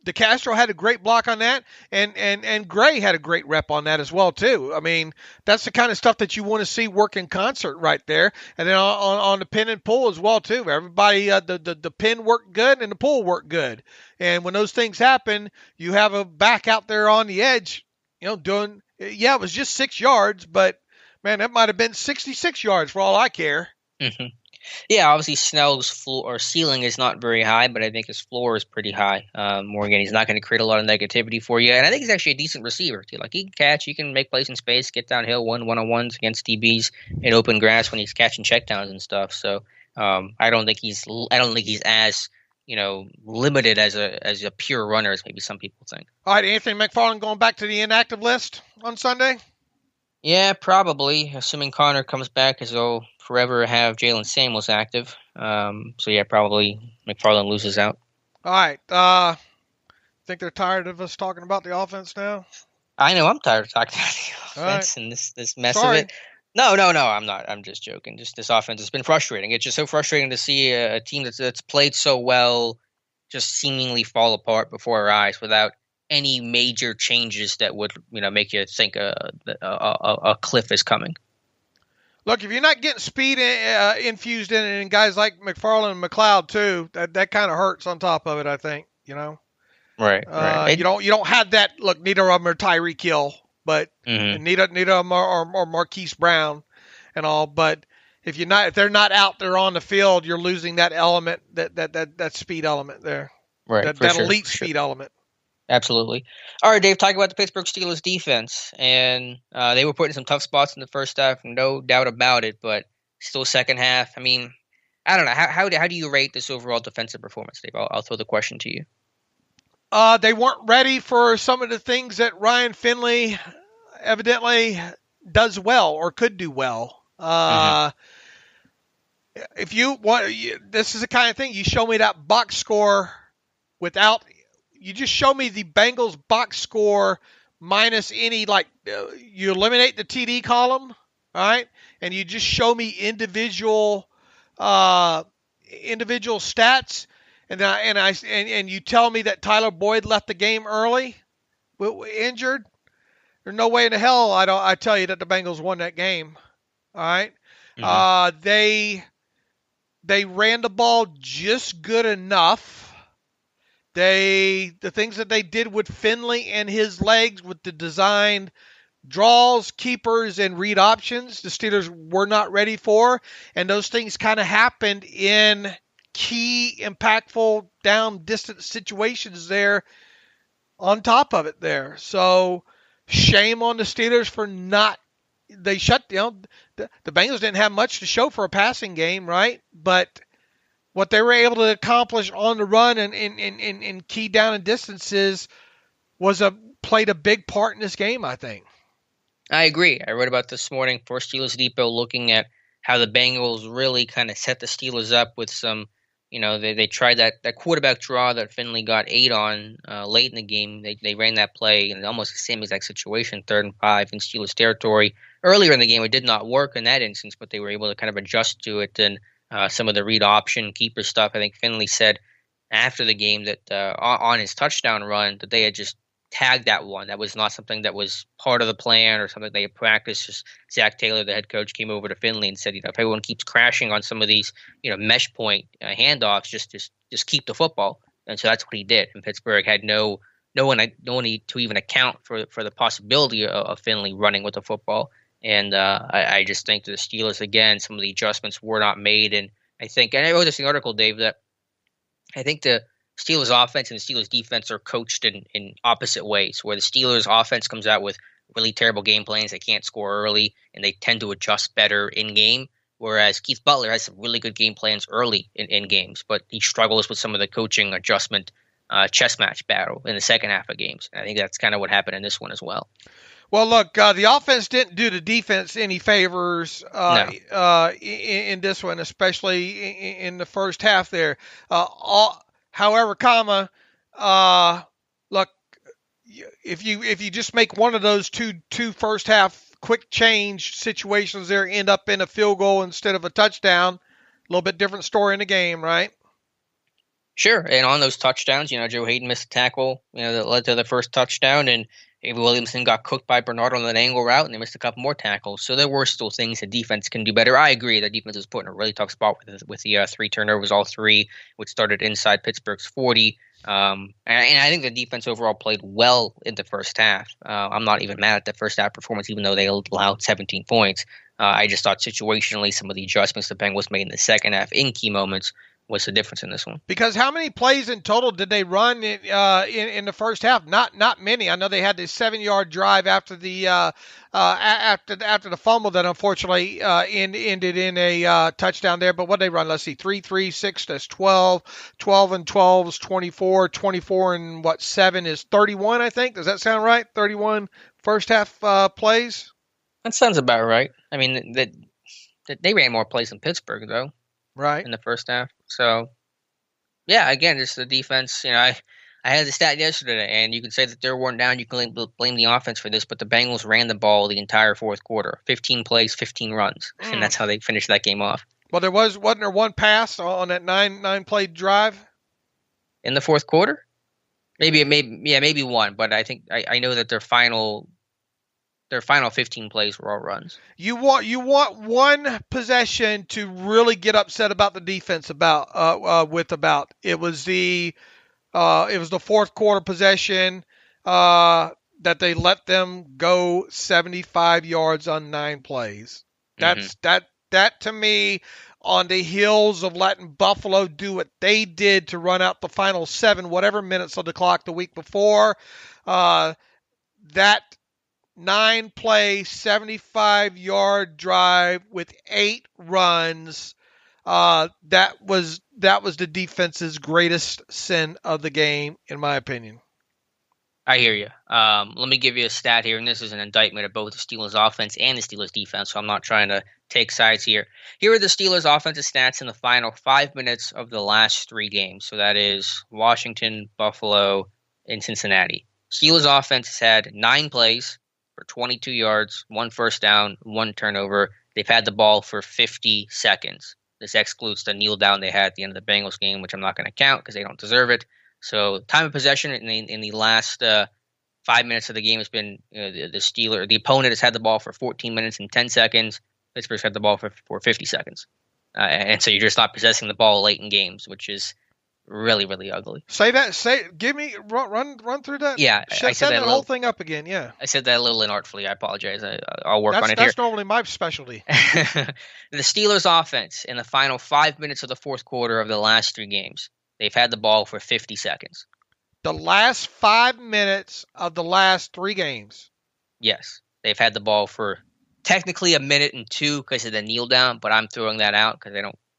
DeCastro had a great block on that, and Gray had a great rep on that as well too. I mean, that's the kind of stuff that you want to see work in concert right there. And then on the pin and pull as well too. Everybody, the pin worked good and the pull worked good. And when those things happen, you have a back out there on the edge, doing. Yeah, it was just 6 yards, but man, that might have been 66 yards for all I care. Mm-hmm. Yeah, obviously Snell's floor or ceiling is not very high, but I think his floor is pretty high. Morgan, he's not going to create a lot of negativity for you, and I think he's actually a decent receiver too. Like, he can catch, he can make plays in space, get downhill, one-on-ones against DBs in open grass when he's catching checkdowns and stuff. So I don't think he's as limited as a pure runner as maybe some people think. All right, Anthony McFarland going back to the inactive list on Sunday. Yeah, probably, assuming Connor comes back, because they'll forever have Jalen Samuels active. So yeah, probably McFarland loses out. All right. Think they're tired of us talking about the offense now? I know I'm tired of talking about the offense and this mess of it. No, I'm not. I'm just joking. Just this offense has been frustrating. It's just so frustrating to see a team that's played so well just seemingly fall apart before our eyes without any major changes that would make you think a cliff is coming. Look, if you're not getting speed infused in it, and guys like McFarland and McLeod too, that kind of hurts on top of it, I think. Right. You don't have that. Look, neither of them are Tyreek Hill, but neither of them are Marquise Brown and all. But if they're not out there on the field, you're losing that element, that speed element there. Right. That elite speed element. Absolutely. All right, Dave, talk about the Pittsburgh Steelers defense. And they were put in some tough spots in the first half, no doubt about it, but still second half. I mean, I don't know. How do you rate this overall defensive performance, Dave? I'll throw the question to you. They weren't ready for some of the things that Ryan Finley evidently does well or could do well. If you want, this is the kind of thing, you show me that box score without – you just show me the Bengals box score minus any, you eliminate the TD column, all right? And you just show me individual stats, and you tell me that Tyler Boyd left the game early, injured. There's no way in the hell I tell you that the Bengals won that game, all right? They ran the ball just good enough. The things that they did with Finley and his legs with the designed draws, keepers, and read options, the Steelers were not ready for. And those things kind of happened in key, impactful, down, distant situations there on top of it there. So shame on the Steelers for not – they shut – the Bengals didn't have much to show for a passing game, right? But what they were able to accomplish on the run and in key down and distances played a big part in this game, I think. I agree. I wrote about this morning for Steelers Depot, looking at how the Bengals really kind of set the Steelers up with some, they tried that quarterback draw that Finley got 8 on late in the game. They ran that play in almost the same exact situation, 3rd and 5 in Steelers territory. Earlier in the game, it did not work in that instance, but they were able to kind of adjust to it. And some of the read option keeper stuff, I think Finley said after the game that on his touchdown run that they had just tagged that one. That was not something that was part of the plan or something they had practiced. Just Zach Taylor, the head coach, came over to Finley and said, if everyone keeps crashing on some of these, mesh point handoffs, just keep the football. And so that's what he did. And Pittsburgh had no one to even account for the possibility of Finley running with the football. And I just think that the Steelers, again, some of the adjustments were not made. And I wrote this in the article, Dave, that I think the Steelers offense and the Steelers defense are coached in opposite ways, where the Steelers offense comes out with really terrible game plans. They can't score early, and they tend to adjust better in game, whereas Keith Butler has some really good game plans early in games, but he struggles with some of the coaching adjustment chess match battle in the second half of games. And I think that's kind of what happened in this one as well. Well, look, the offense didn't do the defense any favors in this one, especially in the first half there. However, look, if you just make one of those two first half quick change situations there end up in a field goal instead of a touchdown, a little bit different story in the game, right? Sure, and on those touchdowns, Joe Hayden missed a tackle, that led to the first touchdown, and Avery Williamson got cooked by Bernard on an angle route, and they missed a couple more tackles. So there were still things that defense can do better. I agree that defense was put in a really tough spot with the 3 turnovers, all 3, which started inside Pittsburgh's 40. And I think the defense overall played well in the first half. I'm not even mad at the first half performance, even though they allowed 17 points. I just thought situationally some of the adjustments the Bengals made in the second half in key moments was the difference in this one. Because how many plays in total did they run in the first half? Not many. I know they had this 7-yard drive after the after the fumble that unfortunately ended in a touchdown there. But what they run? Let's see, 3, 6, that's 12. 12 and 12 is 24. 24 and 7 is 31. I think. Does that sound right? 31 first half plays. That sounds about right. I mean, they ran more plays than Pittsburgh though. Right. In the first half. So, yeah, again, just the defense. I had the stat yesterday, and you can say that they're worn down. You can blame the offense for this, but the Bengals ran the ball the entire fourth quarter. 15 plays, 15 runs, and that's how they finished that game off. Well, wasn't there one pass on that nine-play drive? In the fourth quarter? Maybe one, but I think I know that their final 15 plays were all runs. You want one possession to really get upset about the defense about. It was the fourth quarter possession that they let them go 75 yards on 9 plays. That to me, on the heels of letting Buffalo do what they did to run out the final 7 whatever minutes of the clock the week before, that 9-play, 75-yard drive with 8 runs. That was the defense's greatest sin of the game, in my opinion. I hear you. Let me give you a stat here, and this is an indictment of both the Steelers offense and the Steelers defense, so I'm not trying to take sides here. Here are the Steelers offensive stats in the final 5 minutes of the last 3 games. So that is Washington, Buffalo, and Cincinnati. Steelers offense has had 9 plays for 22 yards, 1 first down, 1 turnover. They've had the ball for 50 seconds. This excludes the kneel down they had at the end of the Bengals game, which I'm not going to count because they don't deserve it. So time of possession in the last 5 minutes of the game has been the opponent has had the ball for 14 minutes and 10 seconds. Pittsburgh's had the ball for 50 seconds. And so you're just not possessing the ball late in games, which is really, really ugly. Give me, run through that. Yeah. I said that whole thing up again, yeah. I said that a little inartfully. I apologize. I'll work on it here. That's normally my specialty. The Steelers offense in the final 5 minutes of the fourth quarter of the last 3 games, they've had the ball for 50 seconds. The last 5 minutes of the last 3 games? Yes. They've had the ball for technically a minute and 2 because of the kneel down, but I'm throwing that out because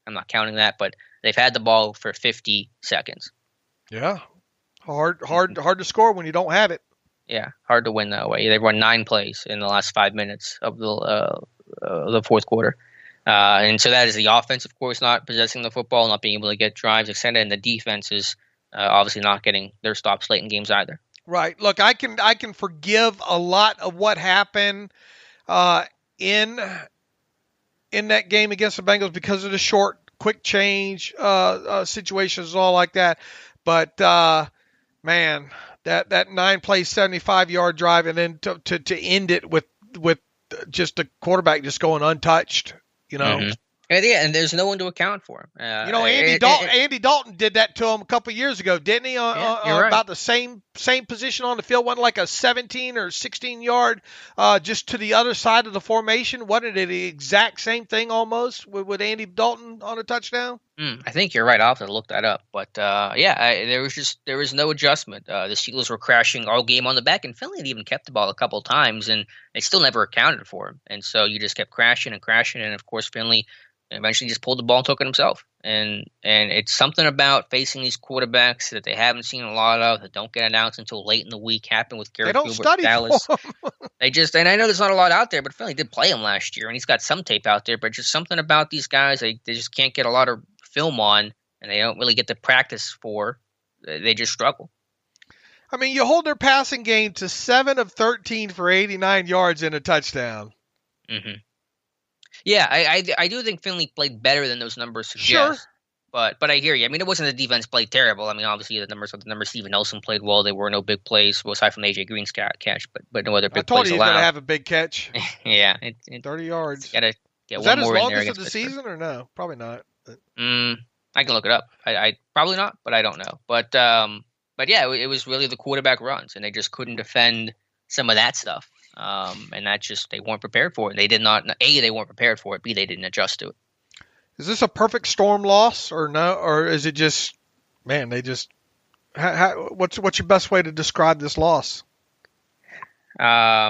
I'm not counting that, but they've had the ball for 50 seconds. Yeah. Hard to score when you don't have it. Yeah, hard to win that way. They've run 9 plays in the last 5 minutes of the fourth quarter. And so that is the offense, of course, not possessing the football, not being able to get drives extended, and the defense is obviously not getting their stops late in games either. Right. Look, I can forgive a lot of what happened in that game against the Bengals because of the short, quick change situations and all like that. But man, that 9-play, 75-yard drive, and then to end it with just the quarterback just going untouched, you know. Mm-hmm. And there's no one to account for him. Andy Dalton did that to him a couple of years ago, didn't he? Right. About the same position on the field, wasn't like a 17 or 16-yard just to the other side of the formation. Wasn't it the exact same thing almost with Andy Dalton on a touchdown? I think you're right. I'll have to look that up. But there was no adjustment. The Steelers were crashing all game on the back, and Finley had even kept the ball a couple times, and they still never accounted for him. And so you just kept crashing, and of course Finley eventually just pulled the ball and took it himself. And it's something about facing these quarterbacks that they haven't seen a lot of, that don't get announced until late in the week. Happened with Garrett Gilbert, Dallas. And I know there's not a lot out there, but Finley did play him last year, and he's got some tape out there. But just something about these guys, they just can't get a lot of film on, and they don't really get to practice for. They just struggle. I mean, you hold their passing game to 7 of 13 for 89 yards and a touchdown. Mm-hmm. Yeah, I do think Finley played better than those numbers suggest. Sure. But I hear you. I mean, it wasn't the defense played terrible. I mean, obviously the numbers. Steven Nelson played well. There were no big plays, well, aside from AJ Green's catch, but no other big plays allowed. I told you he's going to have a big catch. Yeah. 30 yards. Got to get Is one that more his in there longest of the Pittsburgh. season or no? Probably not. I can look it up. I probably not, but I don't know. But yeah, it was really the quarterback runs, and they just couldn't defend some of that stuff. And that just, they weren't prepared for it. They did not. A, they weren't prepared for it. B, they didn't adjust to it. Is this a perfect storm loss or no? Or is it just, man, they just, what's your best way to describe this loss? Yeah,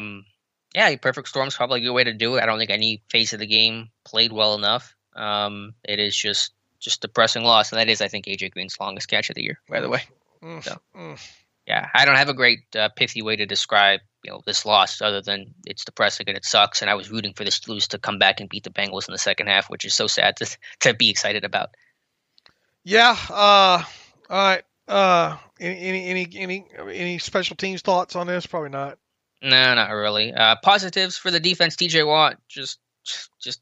perfect storm's probably a good way to do it. I don't think any phase of the game played well enough. It is just depressing loss, and that is, I think, AJ Green's longest catch of the year, by the way. Yeah, I don't have a great pithy way to describe this loss other than it's depressing and it sucks. And I was rooting for the Steelers to come back and beat the Bengals in the second half, which is so sad to be excited about. Yeah. All right. Any special teams thoughts on this? Probably not. No, not really. Positives for the defense. TJ Watt, just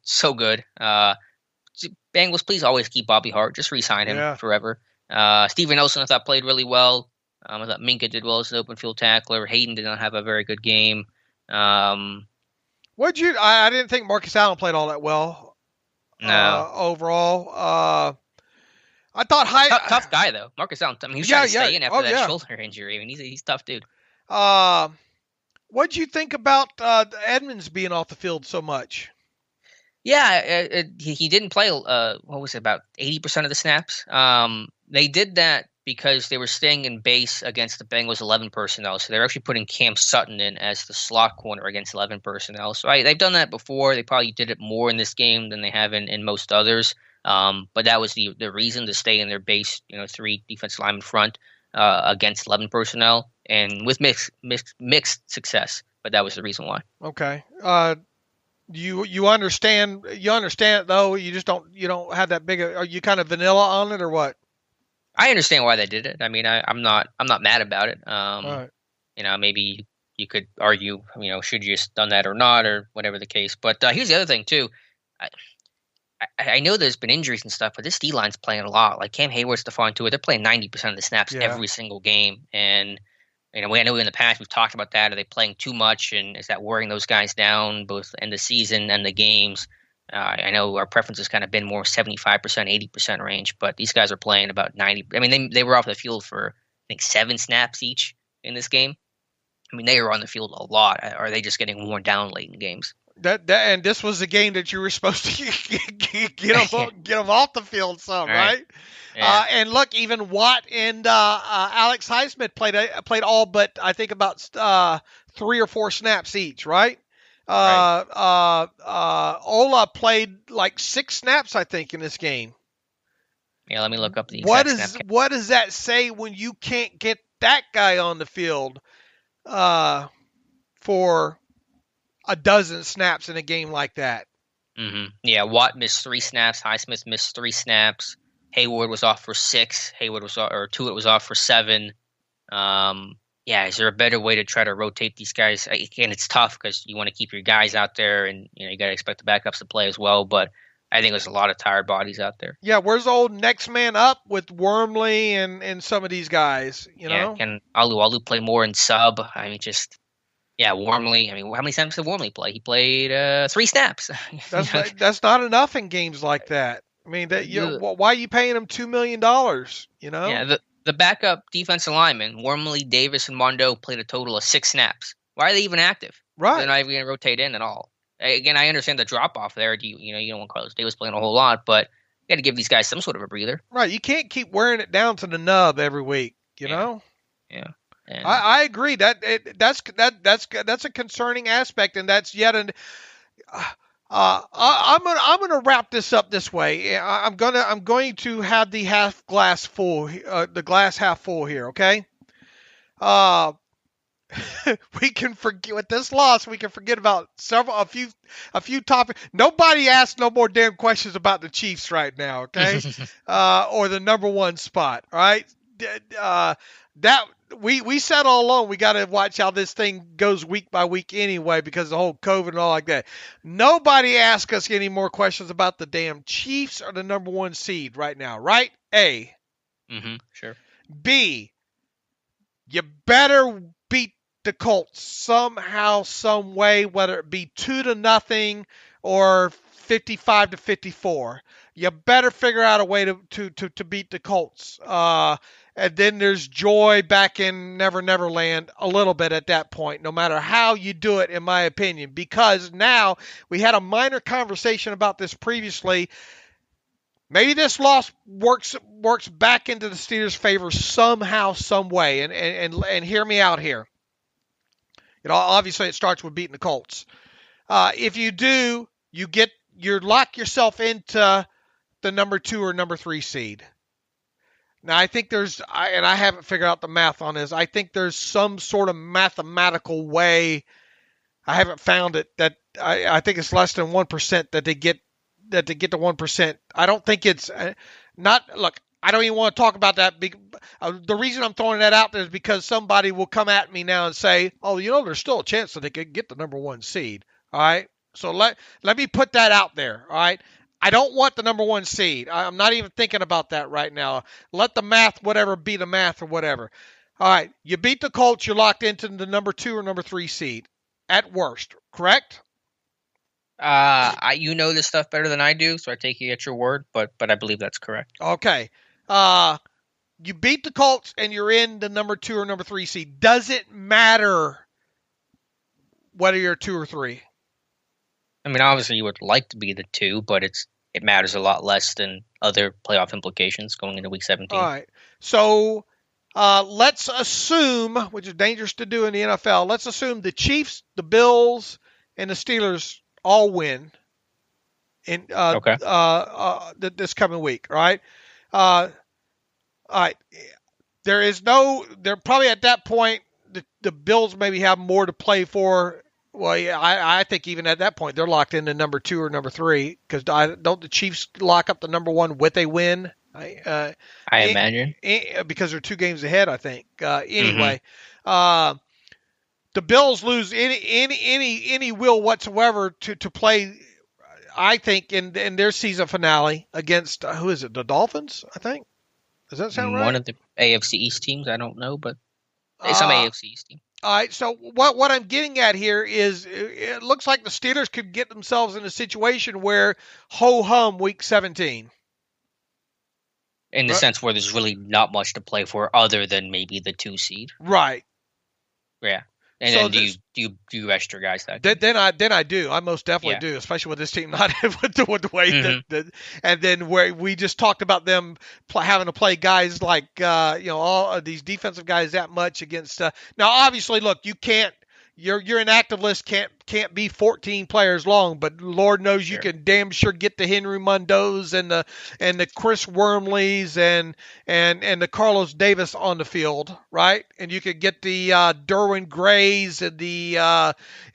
so good. Bengals, please always keep Bobby Hart. Just re-sign him forever. Steven Nelson, I thought, played really well. I thought Minka did well as an open field tackler. Hayden did not have a very good game. I didn't think Marcus Allen played all that well. No. Overall. I thought tough guy though. Marcus Allen. I mean, he was trying to stay in after that shoulder injury. I mean, he's tough dude. What'd you think about Edmonds being off the field so much? Yeah, he didn't play. What was it, about 80% of the snaps? They did that because they were staying in base against the Bengals 11 personnel. So they're actually putting Cam Sutton in as the slot corner against 11 personnel. So they've done that before. They probably did it more in this game than they have in most others. But that was the reason to stay in their base, 3 defensive linemen front against 11 personnel, and with mixed success. But that was the reason why. Okay. You understand it though. You just don't have that big. Are you kind of vanilla on it or what? I understand why they did it. I mean, I'm not mad about it. Right. Maybe you could argue, should you have done that or not, or whatever the case. But here's the other thing too. I know there's been injuries and stuff, but this D line's playing a lot. Like Cam Hayward, Stephon Tuitt, they're playing 90% of the snaps every single game. And I know in the past we've talked about that. Are they playing too much, and is that wearing those guys down both in the season and the games? I know our preference has kind of been more 75%, 80% range, but these guys are playing about 90. I mean, they were off the field for, I think, 7 snaps each in this game. I mean, they were on the field a lot. Are they just getting worn down late in games? And this was a game that you were supposed to get them off the field some, right? Yeah. And look, even Watt and Alex Highsmith played all but I think about 3 or 4 snaps each, right? Ola played like 6 snaps, I think, in this game. Yeah, let me look up the What exact snap count. what does that say when you can't get that guy on the field for a dozen snaps in a game like that? Yeah, Watt missed 3 snaps. Highsmith missed 3 snaps. Hayward was off for 6. Tuitt was off for 7. Yeah, is there a better way to try to rotate these guys? Again, it's tough because you want to keep your guys out there, and you got to expect the backups to play as well. But I think there's a lot of tired bodies out there. Yeah, where's the old next man up with Wormley and some of these guys? You know, can Alu play more in sub? I mean, Wormley. I mean, how many snaps did Wormley play? He played 3 snaps. That's not enough in games like that. I mean, why are you paying him $2 million? You know? Yeah, the backup defensive linemen, Wormley, Davis, and Mondo played a total of 6 snaps. Why are they even active? Right. They're not even going to rotate in at all. Again, I understand the drop off there. You don't want Carlos Davis playing a whole lot, but you got to give these guys some sort of a breather. Right. You can't keep wearing it down to the nub every week. You know. Yeah. And I agree that's a concerning aspect, and that's yet an. I'm gonna wrap this up this way. I'm going to have the glass half full here. Okay. We can forget with this loss. We can forget about a few topics. Nobody asks no more damn questions about the Chiefs right now. Okay. Or the number 1 spot. All right. That we said all along, we got to watch how this thing goes week by week anyway, because of the whole COVID and all like that. Nobody asks us any more questions about the damn Chiefs or the number 1 seed right now, right? A. Sure. B. You better beat the Colts somehow, some way, whether it be 2-0 or 55-54. You better figure out a way to beat the Colts. And then there's joy back in Never Never Land a little bit at that point, no matter how you do it, in my opinion. Because now we had a minor conversation about this previously. Maybe this loss works back into the Steelers' favor somehow, some way. And hear me out here. Obviously it starts with beating the Colts. If you do, you lock yourself into the number 2 or number 3 seed. Now, I think I haven't figured out the math on this. I think there's some sort of mathematical way. I haven't found it, that I think it's less than 1% that they get the 1%. I don't think it's not. Look, I don't even want to talk about that. The reason I'm throwing that out there is because somebody will come at me now and say, "Oh, there's still a chance that they could get the number 1 seed." All right. So let me put that out there. All right. I don't want the number 1 seed. I'm not even thinking about that right now. Let the math, whatever, be the math or whatever. All right. You beat the Colts. You're locked into the number 2 or number 3 seed at worst. Correct? You know this stuff better than I do, so I take you at your word, but I believe that's correct. Okay. You beat the Colts and you're in the number 2 or number 3 seed. Does it matter whether you're 2 or 3? I mean, obviously you would like to be the 2, but it matters a lot less than other playoff implications going into Week 17. All right. So let's assume, which is dangerous to do in the NFL, let's assume the Chiefs, the Bills, and the Steelers all win in this coming week. All right. All right. They're probably at that point, the Bills maybe have more to play for. Well, yeah, I think even at that point, they're locked into number 2 or number 3, because don't the Chiefs lock up the number 1 with a win? I imagine. Because they're 2 games ahead, I think. Anyway, the Bills lose any will whatsoever to play, I think, in their season finale against, who is it, the Dolphins, I think? Does that sound right? One of the AFC East teams, I don't know, but some AFC East team. All right, so what I'm getting at here is it looks like the Steelers could get themselves in a situation where ho-hum Week 17. In the sense where there's really not much to play for other than maybe the 2 seed. Right. Yeah. And so then do you rest your guys that then I do. I most definitely do, especially with this team not with the way that and then where we just talked about them having to play guys like all of these defensive guys that much against. Now, obviously, look, you can't your inactive list can't be 14 players long, but Lord knows you Sure. can damn sure get the Henry Mondos and the Chris Wormleys and the Carlos Davis on the field, right? And you could get the Derwin Grays and the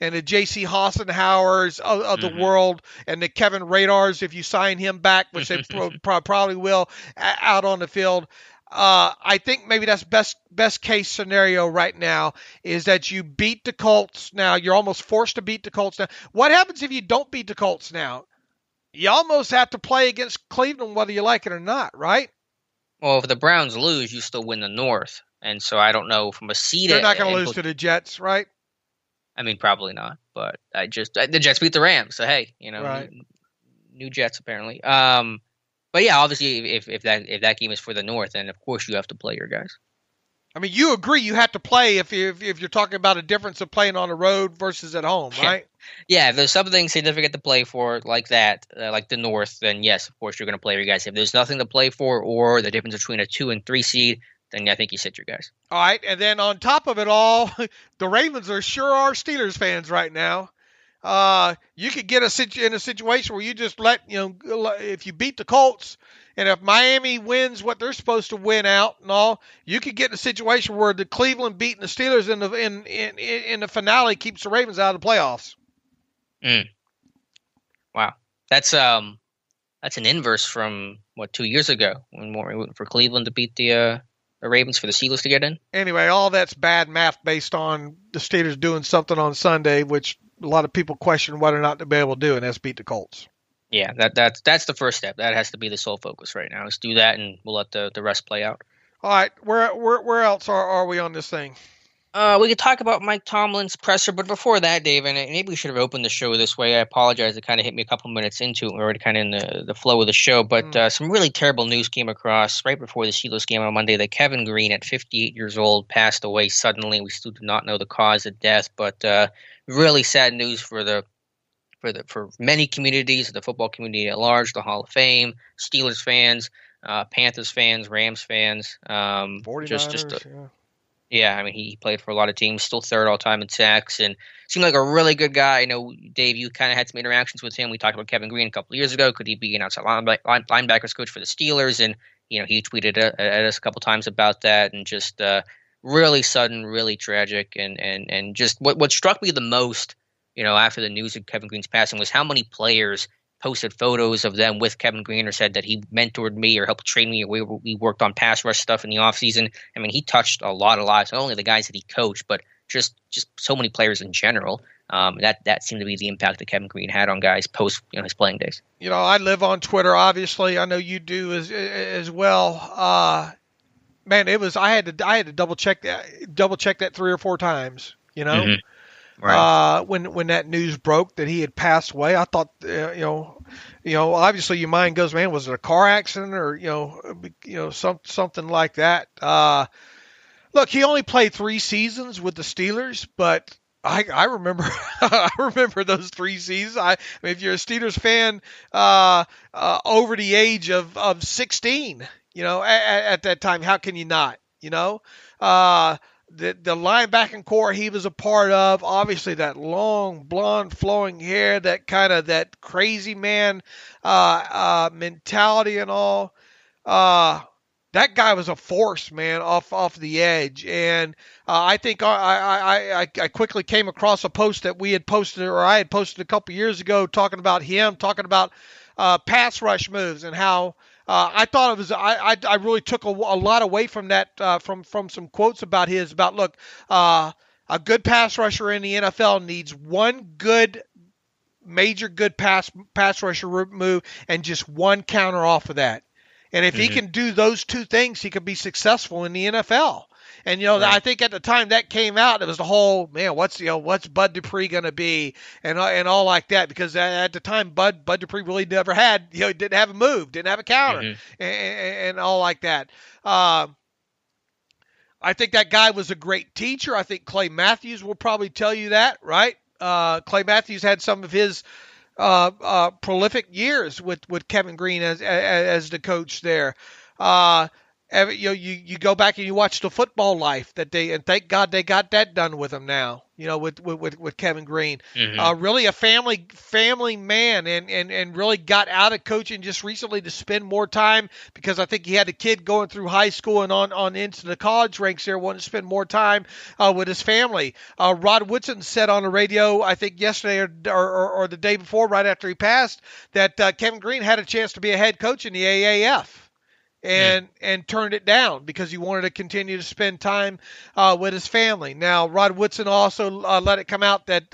J.C. Hassenhauers of the world and the Kevin Radars if you sign him back, which they probably will, out on the field. I think maybe that's best case scenario right now is that you beat the Colts. Now you're almost forced to beat the Colts now. What happens if you don't beat the Colts now? You almost have to play against Cleveland whether you like it or not, right? Well, if the Browns lose, you still win the North, and so I don't know from a seed. They're not going to lose to the Jets, right? I mean, probably not, but the Jets beat the Rams, so hey, right. new Jets apparently. But yeah, obviously, if that game is for the North, then of course you have to play your guys. I mean, you agree you have to play if you're talking about a difference of playing on the road versus at home, right? Yeah, if there's something significant to play for like that, like the North, then yes, of course you're going to play your guys. If there's nothing to play for or the difference between a 2 and 3 seed, then I think you sit your guys. All right, and then on top of it all, the Ravens are Steelers fans right now. You could get in a situation where you just if you beat the Colts and if Miami wins what they're supposed to win out and all, you could get in a situation where the Cleveland beating the Steelers in the finale keeps the Ravens out of the playoffs. Wow, that's an inverse from 2 years ago when we were rooting for Cleveland to beat the Ravens for the Steelers to get in. Anyway, all that's bad math based on the Steelers doing something on Sunday, which a lot of people question whether or not they'll be able to do, and that's beat the Colts. Yeah, that's the first step. That has to be the sole focus right now. Let's do that, and we'll let the rest play out. All right, where else are we on this thing? We could talk about Mike Tomlin's presser, but before that, Dave, and maybe we should have opened the show this way. I apologize. It kind of hit me a couple minutes into it. We were already kind of in the flow of the show, but some really terrible news came across right before the Steelers game on Monday that Kevin Green, at 58 years old, passed away suddenly. We still do not know the cause of death, but really sad news for many communities, the football community at large, the Hall of Fame, Steelers fans, Panthers fans, Rams fans. 49ers, yeah, I mean, he played for a lot of teams, still third all-time in sacks, and seemed like a really good guy. I know, Dave, you kind of had some interactions with him. We talked about Kevin Green a couple of years ago. Could he be an outside linebackers coach for the Steelers? And, he tweeted at us a couple times about that, and just really sudden, really tragic. And just what struck me the most, after the news of Kevin Green's passing was how many players posted photos of them with Kevin Green or said that he mentored me or helped train me, or we worked on pass rush stuff in the offseason. I mean, he touched a lot of lives, not only the guys that he coached, but just so many players in general. That seemed to be the impact that Kevin Green had on guys post his playing days. I live on Twitter, obviously. I know you do as well. Man, I had to double check that 3 or 4 times. Mm-hmm. Right. When that news broke that he had passed away, I thought, obviously your mind goes, man, was it a car accident or, something like that. Look, he only played 3 seasons with the Steelers, but I remember, I remember those 3 seasons. I mean, if you're a Steelers fan, over the age of 16, at that time, how can you not, The linebacking core he was a part of, obviously that long, blonde, flowing hair, that crazy man mentality and all. That guy was a force, man, off the edge. And I think I quickly came across a post that we had posted, or I had posted a couple years ago, talking about him, talking about pass rush moves and how. I thought it was. I really took a lot away from that. From some quotes about look, a good pass rusher in the NFL needs one major good pass rusher move and just one counter off of that. And if he can do those 2 things, he could be successful in the NFL. And right. I think at the time that came out, it was the whole, man, what's Bud Dupree going to be, and all like that, because at the time Bud Dupree really never had, didn't have a move, didn't have a counter, and all like that. I think that guy was a great teacher. I think Clay Matthews will probably tell you that, right? Clay Matthews had some of his prolific years with Kevin Green as the coach there. you go back and you watch the football life and thank God they got that done with him now. With Kevin Green, really a family man, and really got out of coaching just recently to spend more time, because I think he had a kid going through high school and on into the college ranks there, wanting to spend more time with his family. Rod Woodson said on the radio, I think yesterday or the day before, right after he passed, that Kevin Green had a chance to be a head coach in the AAF. And turned it down because he wanted to continue to spend time with his family. Now, Rod Woodson also let it come out that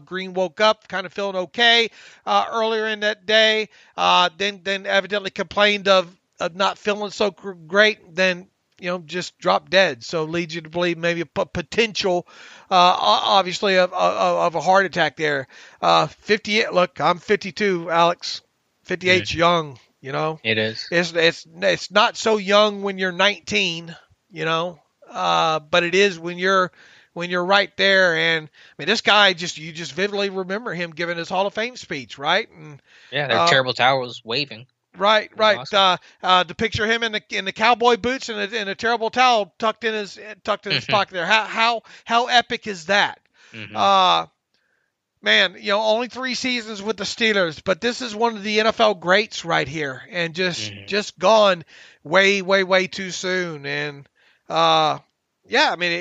Green woke up kind of feeling okay earlier in that day, then evidently complained of not feeling so great, then just dropped dead. So leads you to believe maybe a potential, obviously, of a heart attack there. 58. Look, I'm 52, Alex. 58's young. It is. It's not so young when you're 19, but it is when you're right there. And I mean, this guy you just vividly remember him giving his Hall of Fame speech, right? And their terrible towels waving. Right. Awesome. To picture him in the cowboy boots and a terrible towel tucked in his pocket there. How epic is that? Man, only 3 seasons with the Steelers, but this is one of the NFL greats right here, and just gone way, way, way too soon. And I mean,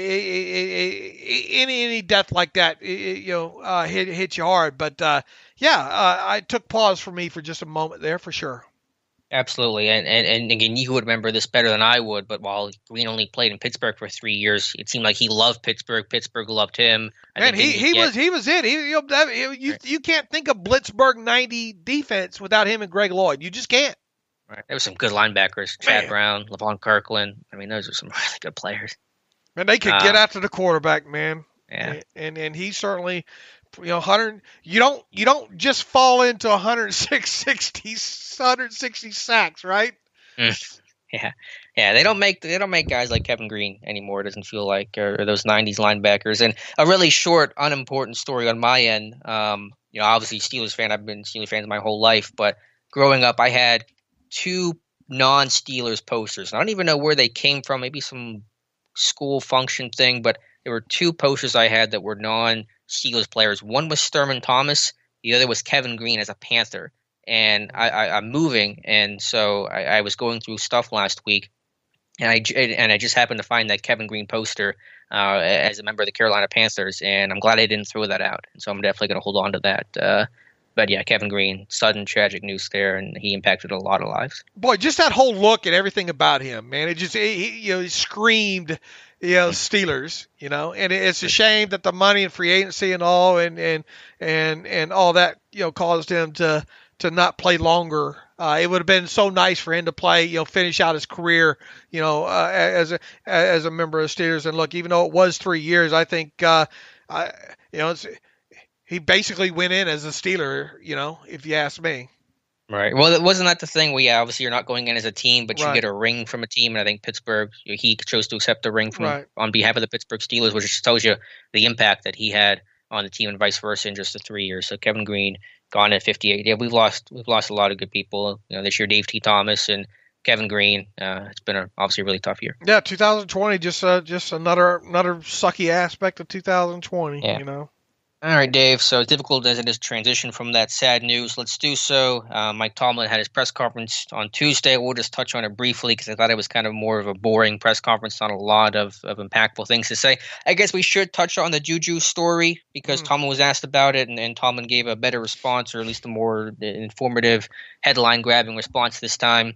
any death like that, hits you hard. But I took pause for me for just a moment there, for sure. Absolutely, and again, you would remember this better than I would. But while Green only played in Pittsburgh for 3 years, it seemed like he loved Pittsburgh. Pittsburgh loved him. He was it. You can't think of Blitzburgh '90 defense without him and Greg Lloyd. You just can't. Right. There were some good linebackers: Chad Brown, Levon Kirkland. I mean, those are some really good players. And they could get after the quarterback, man. Yeah, and he certainly. 100. You don't just fall into 160 sacks, right? Yeah. They don't make guys like Kevin Green anymore. It doesn't feel like, or those '90s linebackers. And a really short, unimportant story on my end. Obviously Steelers fan. I've been Steelers fans my whole life, but growing up, I had 2 non-Steelers posters. I don't even know where they came from. Maybe some school function thing, but there were 2 posters I had that were non-Steelers players. One was Thurman Thomas. The other was Kevin Green as a Panther. And I'm moving, and so I was going through stuff last week, and I just happened to find that Kevin Green poster as a member of the Carolina Panthers, and I'm glad I didn't throw that out. And so I'm definitely going to hold on to that. But yeah, Kevin Green, sudden tragic news there, and he impacted a lot of lives. Boy, just that whole look and everything about him, man. It just he screamed, Steelers, and it's a shame that the money and free agency and all and all that caused him to not play longer. It would have been so nice for him to play, finish out his career, as a member of the Steelers. And look, even though it was 3 years, I think, he basically went in as a Steeler, if you ask me. Right. Well, wasn't that the thing? Well, yeah, obviously you're not going in as a team, but you Right. get a ring from a team. And I think Pittsburgh, he chose to accept the ring Right. on behalf of the Pittsburgh Steelers, which just tells you the impact that he had on the team and vice versa in just the 3 years. So Kevin Green gone at 58. Yeah, we've lost a lot of good people. This year, Dave T. Thomas and Kevin Green. It's been obviously a really tough year. Yeah, 2020, just another sucky aspect of 2020, Yeah. All right, Dave. So as difficult as it is to transition from that sad news, let's do so. Mike Tomlin had his press conference on Tuesday. We'll just touch on it briefly because I thought it was kind of more of a boring press conference, not a lot of impactful things to say. I guess we should touch on the JuJu story because Tomlin was asked about it, and Tomlin gave a better response, or at least a more informative, headline-grabbing response this time.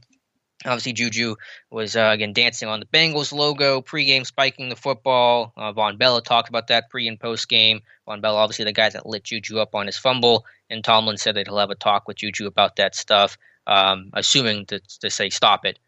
Obviously, JuJu was, again, dancing on the Bengals logo, pregame spiking the football. Von Bella talked about that pre- and post-game. Von Bella, obviously the guy that lit JuJu up on his fumble, and Tomlin said that he'll have a talk with JuJu about that stuff, assuming to say stop it,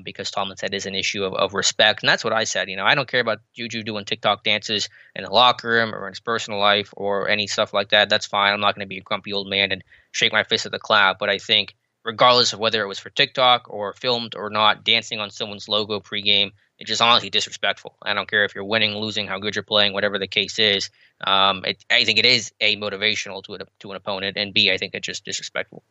because Tomlin said it is an issue of respect. And that's what I said. I don't care about JuJu doing TikTok dances in the locker room or in his personal life or any stuff like that. That's fine. I'm not going to be a grumpy old man and shake my fist at the cloud, but I think regardless of whether it was for TikTok or filmed or not, dancing on someone's logo pregame, it's just honestly disrespectful. I don't care if you're winning, losing, how good you're playing, whatever the case is. I think it is A, motivational to an opponent, and B, I think it's just disrespectful.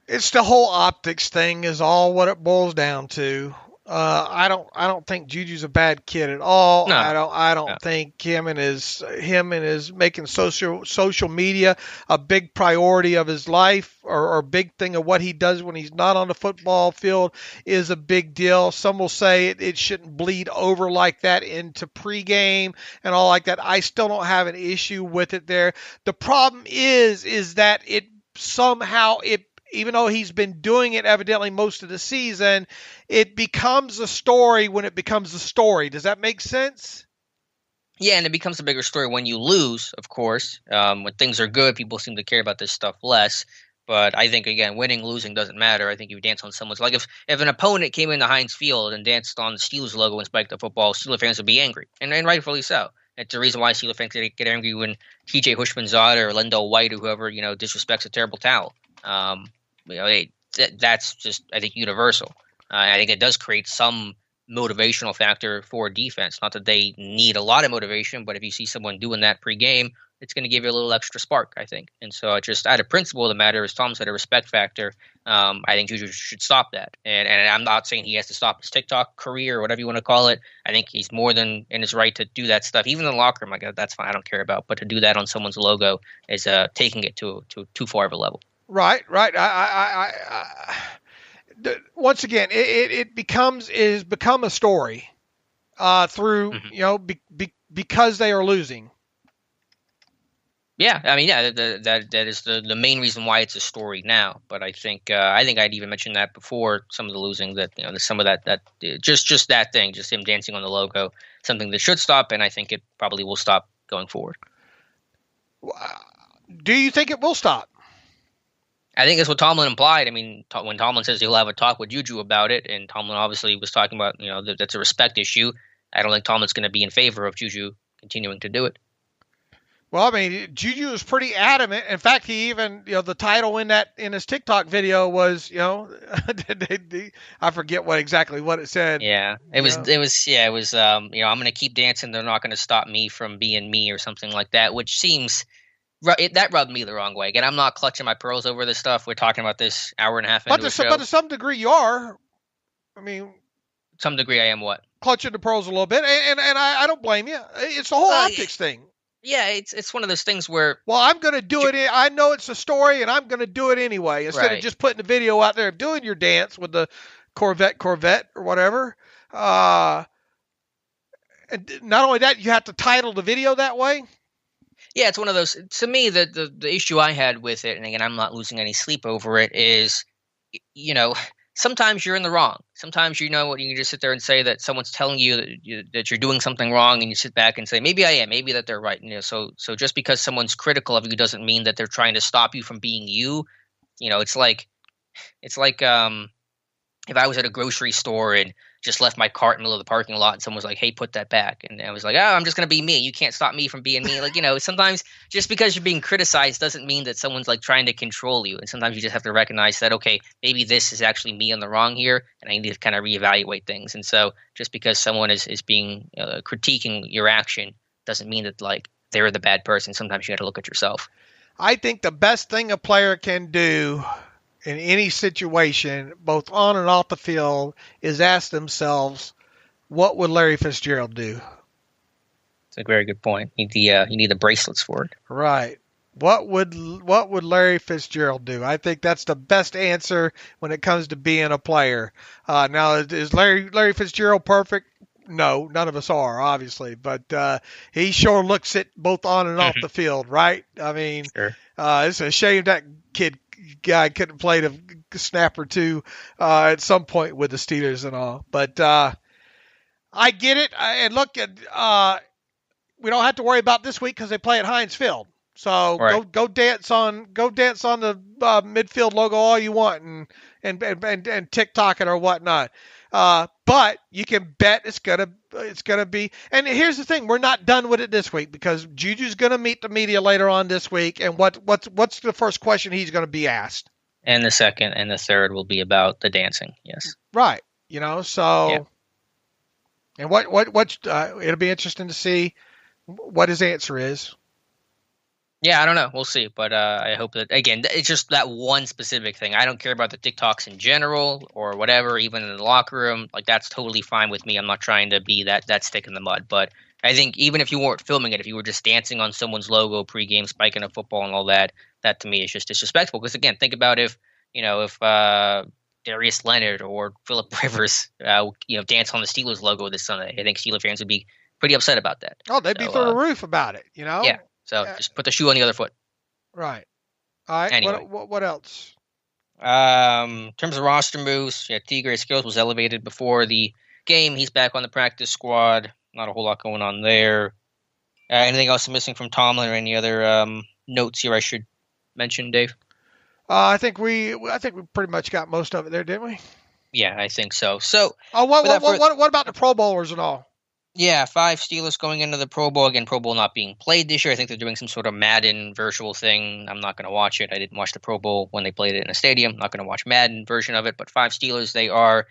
It's the whole optics thing is all what it boils down to. I don't think Juju's a bad kid at all. No, I don't no. think him and his making social media a big priority of his life or a big thing of what he does when he's not on the football field is a big deal. Some will say it shouldn't bleed over like that into pregame and all like that. I still don't have an issue with it there. The problem is that it somehow even though he's been doing it evidently most of the season, it becomes a story when it becomes a story. Does that make sense? Yeah, and it becomes a bigger story when you lose, of course. When things are good, people seem to care about this stuff less. But I think, again, winning, losing doesn't matter. I think you dance on someone's, like if an opponent came into Heinz Field and danced on the Steelers logo and spiked the football, Steelers fans would be angry, and rightfully so. It's the reason why Steelers fans get angry when TJ Hushmanzada or Lendell White or whoever, disrespects a terrible towel. That's just, I think, universal. I think it does create some motivational factor for defense. Not that they need a lot of motivation, but if you see someone doing that pregame, it's going to give you a little extra spark, I think. And so just out of principle, the matter, as Tom said, a respect factor. I think Juju should stop that. And I'm not saying he has to stop his TikTok career or whatever you want to call it. I think he's more than in his right to do that stuff. Even in the locker room, that's fine. I don't care about. But to do that on someone's logo is taking it to too far of a level. Right. Once again, it become a story through because they are losing. Yeah, I mean, yeah, that is the main reason why it's a story now. But I think I'd even mentioned that before, some of the losing, that some of that just that thing, just him dancing on the logo, something that should stop, and I think it probably will stop going forward. Do you think it will stop? I think that's what Tomlin implied. I mean, when Tomlin says he'll have a talk with Juju about it, and Tomlin obviously was talking about, that's a respect issue. I don't think Tomlin's going to be in favor of Juju continuing to do it. Well, I mean, Juju is pretty adamant. In fact, he even, the title in his TikTok video was, I forget what it said. Yeah, it was, I'm going to keep dancing. They're not going to stop me from being me or something like that, which seems. That rubbed me the wrong way. Again, I'm not clutching my pearls over this stuff. We're talking about this hour and a half into the show. But to some degree, you are. I mean, to some degree, I am what? Clutching the pearls a little bit, and I don't blame you. It's the whole optics thing. Yeah, it's one of those things where. Well, I'm going to do it. I know it's a story, and I'm going to do it anyway. Instead of just putting the video out there of doing your dance with the Corvette or whatever. And not only that, you have to title the video that way. Yeah, it's one of those. To me, the issue I had with it, and again, I'm not losing any sleep over it, is, sometimes you're in the wrong. Sometimes you can just sit there and say that someone's telling you that you're doing something wrong, and you sit back and say, maybe I am, maybe that they're right. So just because someone's critical of you doesn't mean that they're trying to stop you from being you. It's like if I was at a grocery store and just left my cart in the middle of the parking lot and someone was like, hey, put that back. And I was like, I'm just going to be me. You can't stop me from being me. Sometimes just because you're being criticized doesn't mean that someone's like trying to control you. And sometimes you just have to recognize that, okay, maybe this is actually me on the wrong here, and I need to kind of reevaluate things. And so just because someone is being critiquing your action doesn't mean that like they're the bad person. Sometimes you got to look at yourself. I think the best thing a player can do in any situation, both on and off the field, is ask themselves, what would Larry Fitzgerald do? It's a very good point. You need the bracelets for it. Right. What would Larry Fitzgerald do? I think that's the best answer when it comes to being a player. Now, is Larry Fitzgerald perfect? No, none of us are, obviously, but he sure looks it both on and off the field, right? I mean, sure. It's a shame that guy couldn't play the snap or two at some point with the Steelers and all. But I get it. And look, we don't have to worry about this week because they play at Heinz Field. So right. go dance on the midfield logo all you want and TikTok it or whatnot. But you can bet it's gonna be. And here's the thing: we're not done with it this week because Juju's gonna meet the media later on this week. And what's the first question he's gonna be asked? And the second and the third will be about the dancing. Yes. Right. So. Yeah. And what it'll be interesting to see what his answer is. Yeah, I don't know. We'll see. But I hope that, again, it's just that one specific thing. I don't care about the TikToks in general or whatever, even in the locker room. Like, that's totally fine with me. I'm not trying to be that stick in the mud. But I think even if you weren't filming it, if you were just dancing on someone's logo pregame, spiking a football and all that, that to me is just disrespectful. Because, again, think about if Darius Leonard or Phillip Rivers, dance on the Steelers logo this Sunday. I think Steelers fans would be pretty upset about that. Oh, they'd be through the roof about it, Yeah. So just put the shoe on the other foot. Right. All right. Anyway. What else? In terms of roster moves, Tigre Skills was elevated before the game. He's back on the practice squad. Not a whole lot going on there. Anything else missing from Tomlin or any other notes here I should mention, Dave? I think we pretty much got most of it there, didn't we? Yeah, I think so. So, what about the Pro Bowlers and all? Yeah, 5 Steelers going into the Pro Bowl. Again, Pro Bowl not being played this year. I think they're doing some sort of Madden virtual thing. I'm not going to watch it. I didn't watch the Pro Bowl when they played it in a stadium. Not going to watch Madden version of it. But 5 Steelers, they are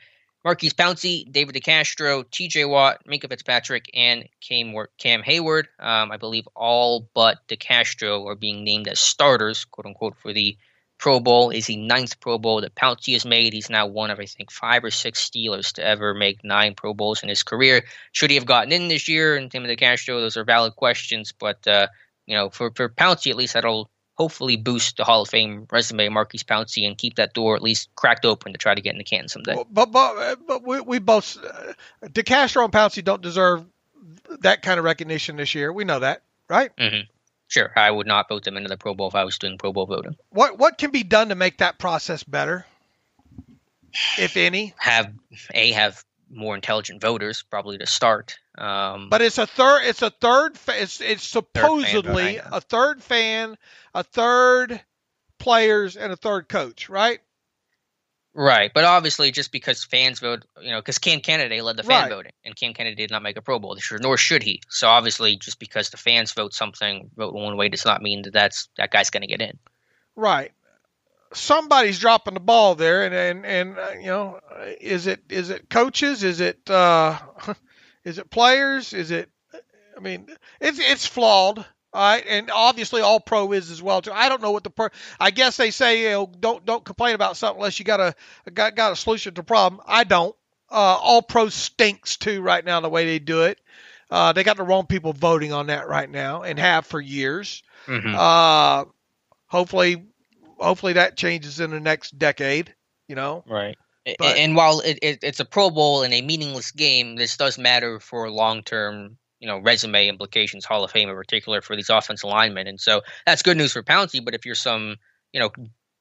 Marquise Pouncey, David DeCastro, TJ Watt, Minkah Fitzpatrick, and Cam Hayward. I believe all but DeCastro are being named as starters, quote unquote, for the Pro Bowl. Is the 9th Pro Bowl that Pouncey has made. He's now one of, I think, 5 or 6 Steelers to ever make 9 Pro Bowls in his career. Should he have gotten in this year? And Tim DeCastro, those are valid questions. But, for Pouncey, at least that'll hopefully boost the Hall of Fame resume of Marquise Pouncey and keep that door at least cracked open to try to get in the Canton someday. But we both, DeCastro and Pouncey don't deserve that kind of recognition this year. We know that, right? Mm-hmm. Sure, I would not vote them into the Pro Bowl if I was doing Pro Bowl voting. What can be done to make that process better, if any? Have more intelligent voters probably to start. But it's supposedly a third fan, a third players, and a third coach, right? Right, but obviously just because fans vote, because Cam Kennedy led the fan voting, and Cam Kennedy did not make a Pro Bowl this year, nor should he. So obviously just because the fans vote one way does not mean that guy's going to get in. Right. Somebody's dropping the ball there, and is it coaches? Is it is it players? Is it? I mean, it's flawed. All right, and obviously all pro is as well too. I don't know what I guess they say don't complain about something unless you got a solution to the problem. I don't. All pro stinks too right now the way they do it. They got the wrong people voting on that right now and have for years. Mm-hmm. Hopefully that changes in the next decade. Right. And while it's a Pro Bowl and a meaningless game, this does matter for long-term resume implications, Hall of Fame in particular for these offensive linemen. And so that's good news for Pouncey. But if you're some,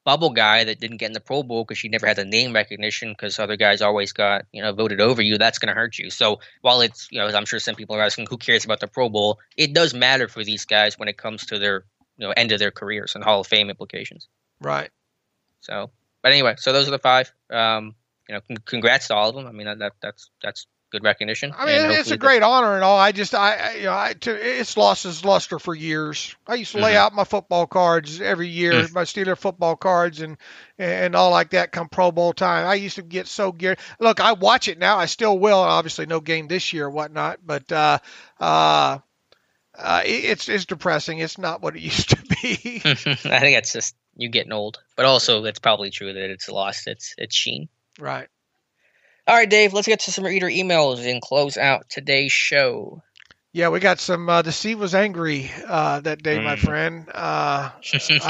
bubble guy that didn't get in the Pro Bowl because you never had the name recognition because other guys always got, voted over you, that's going to hurt you. So while it's, I'm sure some people are asking who cares about the Pro Bowl, it does matter for these guys when it comes to their, end of their careers and Hall of Fame implications. Right. So, but anyway, so those are the 5. Congrats to all of them. I mean, that's good recognition. I mean, it's a great honor and all. It's lost its luster for years. I used to lay out my football cards every year, my Steeler football cards and all like that come Pro Bowl time. I used to get so geared. Look, I watch it now. I still will. Obviously, no game this year or whatnot, but it's depressing. It's not what it used to be. I think it's just you getting old, but also it's probably true that it's lost its sheen. Right. All right, Dave, let's get to some reader emails and close out today's show. Yeah, we got some. The sea was angry that day, my friend. I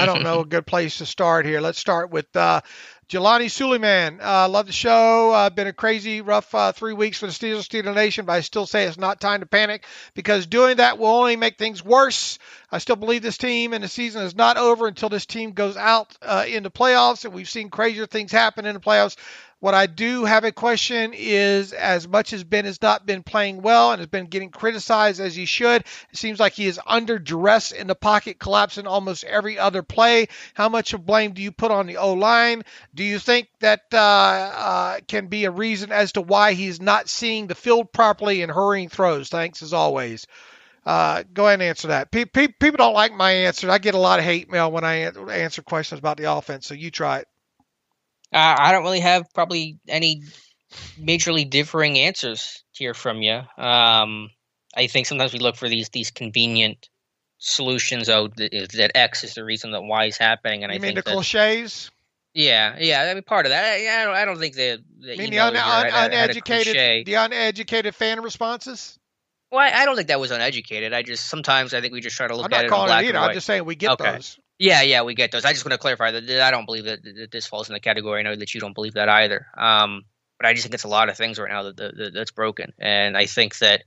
don't know a good place to start here. Let's start with Jelani Suleiman. Love the show. Been a crazy, rough 3 weeks for the Steeler Nation, but I still say it's not time to panic because doing that will only make things worse. I still believe this team and the season is not over until this team goes out in the playoffs, and we've seen crazier things happen in the playoffs. What I do have a question is, as much as Ben has not been playing well and has been getting criticized as he should, it seems like he is under duress in the pocket, collapsing almost every other play. How much of blame do you put on the O-line? Do you think that can be a reason as to why he's not seeing the field properly and hurrying throws? Thanks, as always. Go ahead and answer that. People don't like my answer. I get a lot of hate mail when I answer questions about the offense, so you try it. I don't really have probably any majorly differing answers here from you. I think sometimes we look for these convenient solutions. That X is the reason that Y is happening, and You I mean think the cliches? Yeah. I mean, part of that. I don't think the I mean email here had a cliche. the uneducated fan responses? Well, I don't think that was uneducated. Sometimes I think we just try to I'm look not at it in calling it black either. and I'm white. just saying we get Okay. those. Yeah, we get those. I just want to clarify that I don't believe that this falls in the category. I know that you don't believe that either. But I just think it's a lot of things right now that's broken, and I think that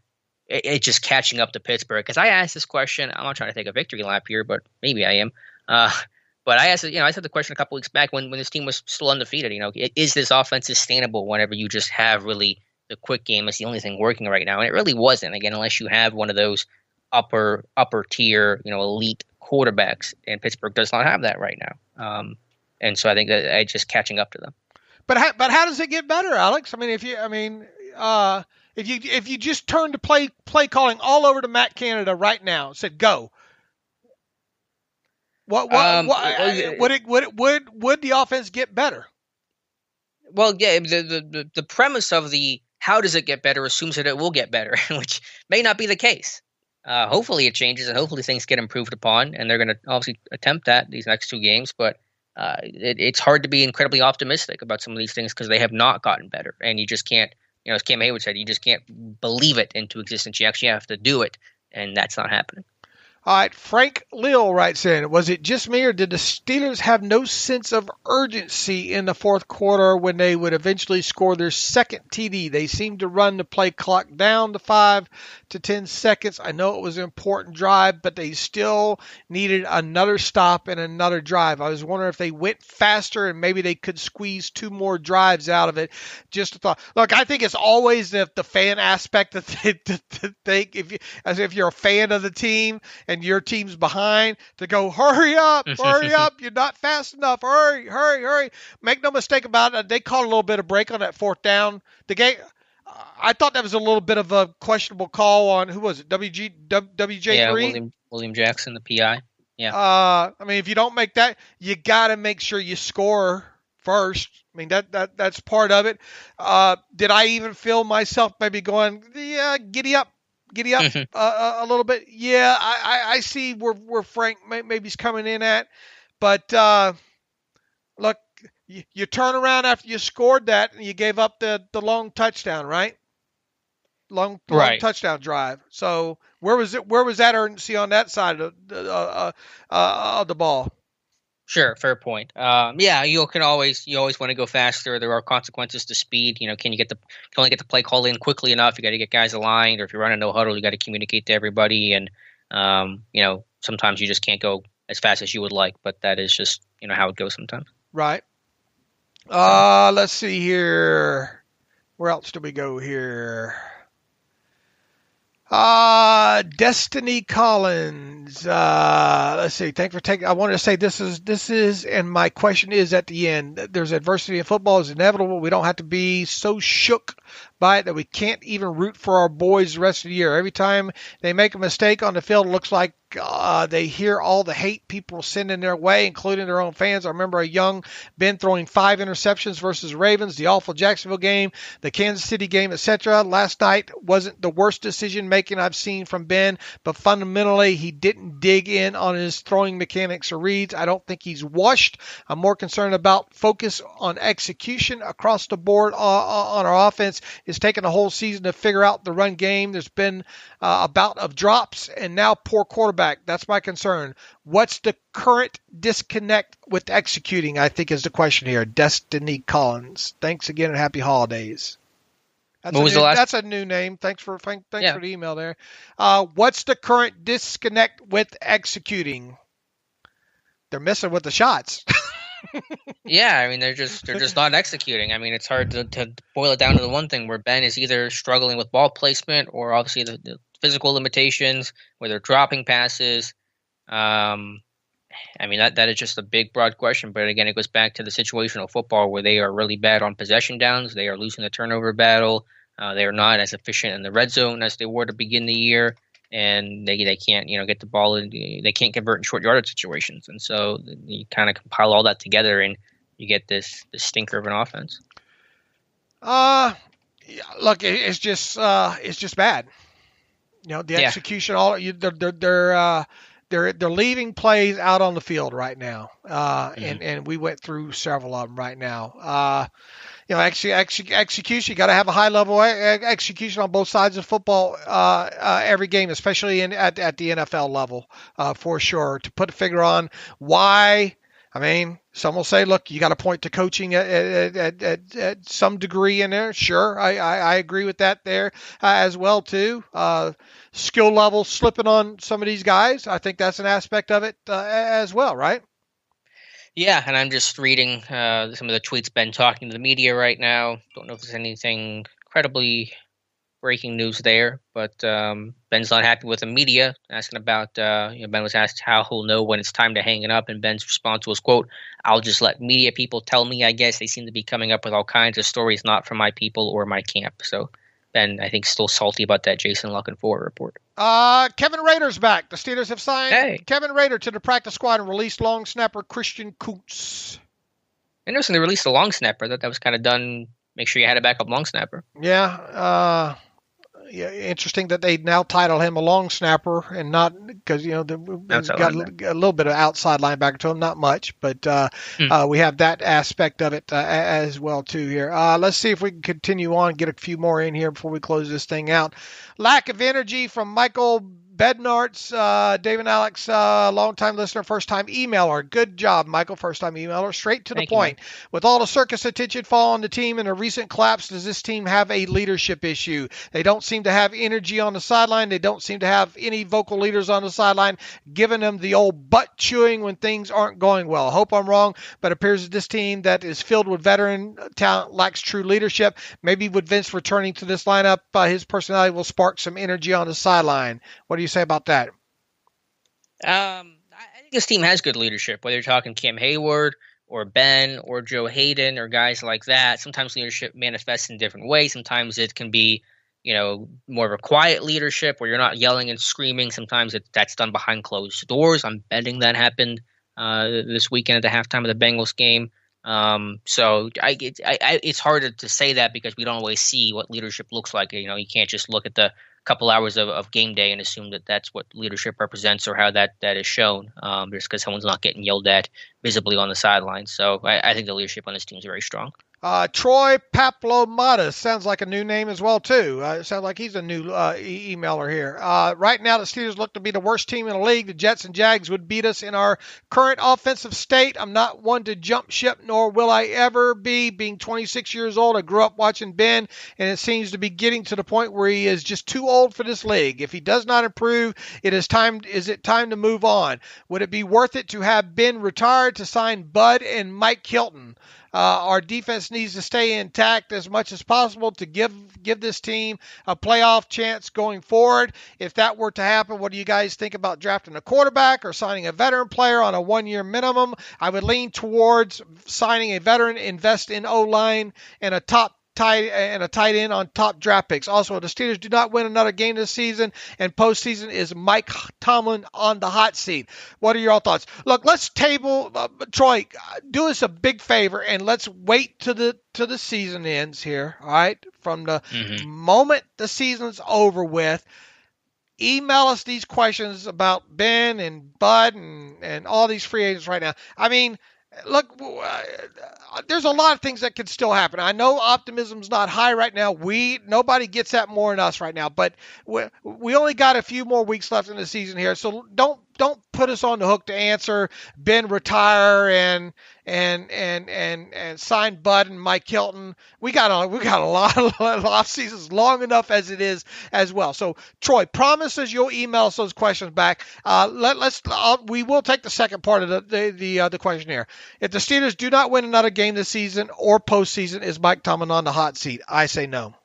it's just catching up to Pittsburgh. Because I asked this question. I'm not trying to take a victory lap here, but maybe I am. But I asked, I said the question a couple weeks back when this team was still undefeated. Is this offense sustainable whenever you just have really the quick game is the only thing working right now, and it really wasn't. Again, unless you have one of those upper tier, elite quarterbacks, and Pittsburgh does not have that right now. And so I think that it's just catching up to them. But how does it get better, Alex? I mean, if you just turned to play calling all over to Matt Canada right now, and said go. Would the offense get better? Well, yeah, the premise of the how does it get better assumes that it will get better, which may not be the case. Hopefully it changes, and hopefully things get improved upon, and they're going to obviously attempt that these next two games. But it's hard to be incredibly optimistic about some of these things because they have not gotten better, and you just can't. As Cam Hayward said, you just can't believe it into existence. You actually have to do it, and that's not happening. All right, Frank Lill writes in, was it just me or did the Steelers have no sense of urgency in the fourth quarter when they would eventually score their second TD? They seemed to run the play clock down to 5 to 10 seconds. I know it was an important drive, but they still needed another stop and another drive. I was wondering if they went faster and maybe they could squeeze 2 more drives out of it. Just a thought. Look, I think it's always the fan aspect to think if you're a fan of the team and your team's behind, to go, hurry up, you're not fast enough, hurry. Make no mistake about it, they called a little bit of break on that fourth down. The game, I thought that was a little bit of a questionable call on, who was it, WJ3? Yeah, William Jackson, the PI. Yeah. I mean, if you don't make that, you got to make sure you score first. I mean, that's part of it. Did I even feel myself maybe going, yeah, giddy up a little bit? Yeah, I see where Frank maybe's coming in at. But look, you turn around after you scored that and you gave up the long touchdown, right? Long touchdown drive. So where was that urgency on that side of the ball? Sure, fair point. Yeah, you always want to go faster. There are consequences to speed. Can you only get the play call in quickly enough? You got to get guys aligned, or if you're running no huddle, you got to communicate to everybody. And sometimes you just can't go as fast as you would like, but that is just how it goes sometimes. Right. Let's see here. Where else do we go here? Destiny Collins. Let's see. Thanks for taking. I wanted to say this is, and my question is at the end. There's adversity in football is inevitable. We don't have to be so shook by it that we can't even root for our boys the rest of the year. Every time they make a mistake on the field, it looks like they hear all the hate people sending their way, including their own fans. I remember a young Ben throwing 5 interceptions versus Ravens, the awful Jacksonville game, the Kansas City game, etc. Last night wasn't the worst decision making I've seen from Ben, but fundamentally he didn't dig in on his throwing mechanics or reads. I don't think he's washed. I'm more concerned about focus on execution across the board on our offense. It's taken a whole season to figure out the run game. There's been a bout of drops and now poor quarterback. That's my concern. What's the current disconnect with executing, I think is the question here. Destiny Collins. Thanks again and happy holidays. That's a new name. Thanks for the email there. What's the current disconnect with executing? They're missing with the shots. Yeah, I mean they're just not executing. I mean it's hard to boil it down to the one thing where Ben is either struggling with ball placement or obviously the physical limitations where they're dropping passes. I mean that is just a big broad question, but again it goes back to the situational football where they are really bad on possession downs. They are losing the turnover battle. They are not as efficient in the red zone as they were to begin the year. And they can't, get the ball. They can't convert in short yardage situations, and so you kind of compile all that together, and you get this stinker of an offense. Look, it's just bad. The execution, they're leaving plays out on the field right now, and we went through several of them right now. Execution. You got to have a high level execution on both sides of football every game, especially at the NFL level, for sure. To put a figure on why. I mean, some will say, look, you got to point to coaching at some degree in there. Sure, I agree with that there as well too. Skill level slipping on some of these guys. I think that's an aspect of it as well, right? Yeah, and I'm just reading some of the tweets Ben talking to the media right now. Don't know if there's anything incredibly breaking news there, but Ben's not happy with the media, asking about, Ben was asked how he'll know when it's time to hang it up, and Ben's response was, quote, "I'll just let media people tell me, I guess. They seem to be coming up with all kinds of stories not from my people or my camp." So Ben, I think, still salty about that Jason La Canfora report. Kevin Rader's back. The Steelers have signed Kevin Rader to the practice squad and released long snapper Christian Kuntz. Interesting, they released a long snapper. That was kind of done. Make sure you had a backup long snapper. Yeah. Interesting that they now title him a long snapper and not because he's got a little bit of outside linebacker to him, not much, but we have that aspect of it as well too here. Let's see if we can continue on, get a few more in here before we close this thing out. Lack of energy from Michael Bednarts, Dave and Alex, longtime listener, first-time emailer. Good job, Michael, first-time emailer. Straight to the point. With all the circus attention fall on the team and a recent collapse, does this team have a leadership issue? They don't seem to have energy on the sideline. They don't seem to have any vocal leaders on the sideline, giving them the old butt chewing when things aren't going well. Hope I'm wrong, but it appears that this team that is filled with veteran talent lacks true leadership. Maybe with Vince returning to this lineup, his personality will spark some energy on the sideline. What do you say about that? I think this team has good leadership, whether you're talking Cam Hayward or Ben or Joe Hayden or guys like that. Sometimes leadership manifests in different ways. Sometimes it can be, more of a quiet leadership where you're not yelling and screaming. Sometimes that's done behind closed doors. I'm betting that happened this weekend at the halftime of the Bengals game. So it's hard to say that because we don't always see what leadership looks like. You can't just look at the couple hours of game day and assume that that's what leadership represents or how that is shown, just because someone's not getting yelled at visibly on the sidelines. So I think the leadership on this team is very strong. Troy Paplomatis sounds like a new name as well, too. It sounds like he's a new emailer here. Right now, the Steelers look to be the worst team in the league. The Jets and Jags would beat us in our current offensive state. I'm not one to jump ship, nor will I ever be. Being 26 years old, I grew up watching Ben, and it seems to be getting to the point where he is just too old for this league. If he does not improve, is it time to move on? Would it be worth it to have Ben retired to sign Bud and Mike Hilton? Our defense needs to stay intact as much as possible to give this team a playoff chance going forward. If that were to happen, what do you guys think about drafting a quarterback or signing a veteran player on a 1-year minimum? I would lean towards signing a veteran, invest in O-line, and a tight end on top draft picks. Also, the Steelers do not win another game this season, and postseason is Mike Tomlin on the hot seat. What are your thoughts? Look, let's table Troy. Do us a big favor and let's wait till the season ends here. All right, from the moment the season's over with. Email us these questions about Ben and Bud and all these free agents right now. I mean, look, there's a lot of things that could still happen. I know optimism's not high right now. Nobody gets that more than us right now, but we only got a few more weeks left in the season here, so don't put us on the hook to answer Ben retire and sign Bud and Mike Hilton. We got a lot of off seasons long enough as it is as well. So Troy, promise us you'll email us those questions back. We will take the second part of the question here. If the Steelers do not win another game this season or postseason, is Mike Tomlin on the hot seat? I say no.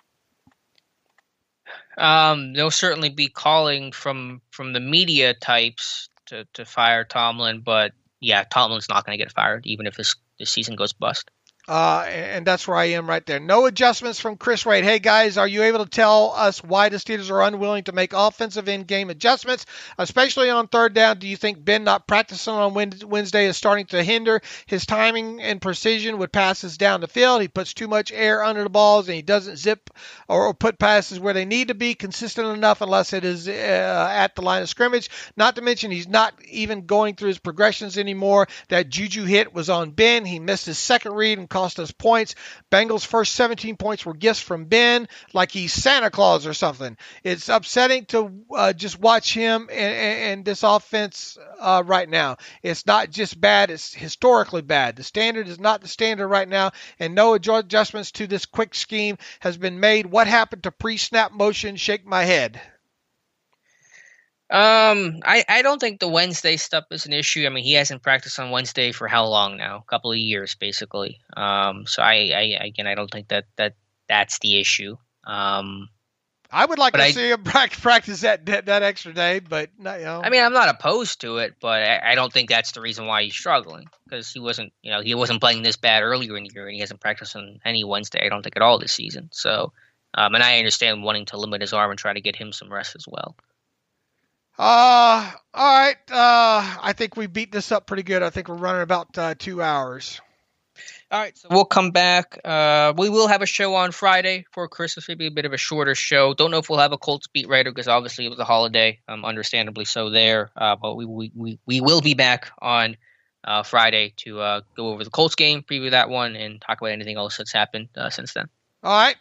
They'll certainly be calling from the media types to fire Tomlin, but yeah, Tomlin's not going to get fired even if this season goes bust. And that's where I am right there. No adjustments from Chris Wade. Hey, guys, are you able to tell us why the Steelers are unwilling to make offensive in-game adjustments, especially on third down? Do you think Ben not practicing on Wednesday is starting to hinder his timing and precision with passes down the field? He puts too much air under the balls, and he doesn't zip or put passes where they need to be consistent enough unless it is at the line of scrimmage. Not to mention he's not even going through his progressions anymore. That JuJu hit was on Ben. He missed his second read and cost us points. Bengals' first 17 points were gifts from Ben, like he's Santa Claus or something. It's upsetting to just watch him and this offense right now. It's not just bad, it's historically bad. The standard is not the standard right now, and no adjustments to this quick scheme has been made. What happened to pre-snap motion? Shake my head. I don't think the Wednesday stuff is an issue. I mean, he hasn't practiced on Wednesday for how long now? A couple of years, basically. So I don't think that's the issue. I would like to see him practice that extra day, but not, I mean, I'm not opposed to it, but I don't think that's the reason why he's struggling, because he wasn't playing this bad earlier in the year, and he hasn't practiced on any Wednesday, I don't think, at all this season. So, and I understand wanting to limit his arm and try to get him some rest as well. All right. I think we beat this up pretty good. I think we're running about 2 hours. All right, so we'll come back. We will have a show on Friday for Christmas, maybe a bit of a shorter show. Don't know if we'll have a Colts beat writer because obviously it was a holiday, understandably so there. But we will be back on Friday to go over the Colts game, preview that one, and talk about anything else that's happened since then. All right,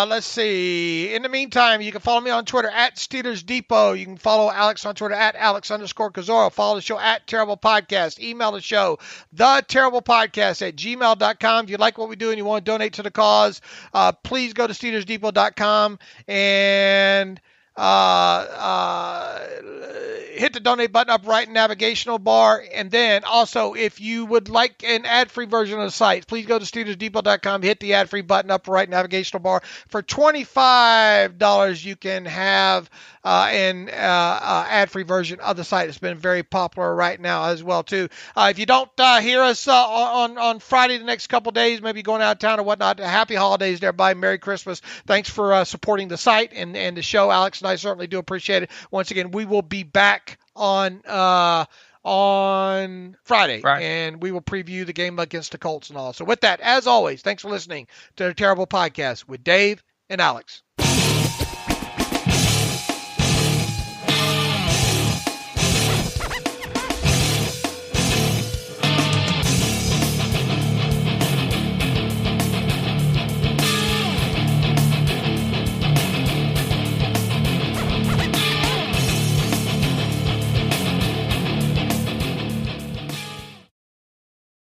let's see. In the meantime, you can follow me on Twitter at Steelers Depot. You can follow Alex on Twitter at Alex_Kozora. Follow the show at Terrible Podcast. Email the show, theterriblepodcast@gmail.com. If you like what we do and you want to donate to the cause, please go to SteelersDepot.com and hit the donate button up right in the navigational bar. And then also, if you would like an ad-free version of the site, please go to SteelersDepot.com, hit the ad-free button up right navigational bar. For $25, you can have an ad-free version of the site. It's been very popular right now as well, too. If you don't hear us on Friday the next couple days, maybe going out of town or whatnot, happy holidays there, everybody. Merry Christmas. Thanks for supporting the site and the show. Alex and I certainly do appreciate it. Once again, we will be back on Friday, and we will preview the game against the Colts and all. So with that, as always, thanks for listening to the Terrible Podcast with Dave and Alex.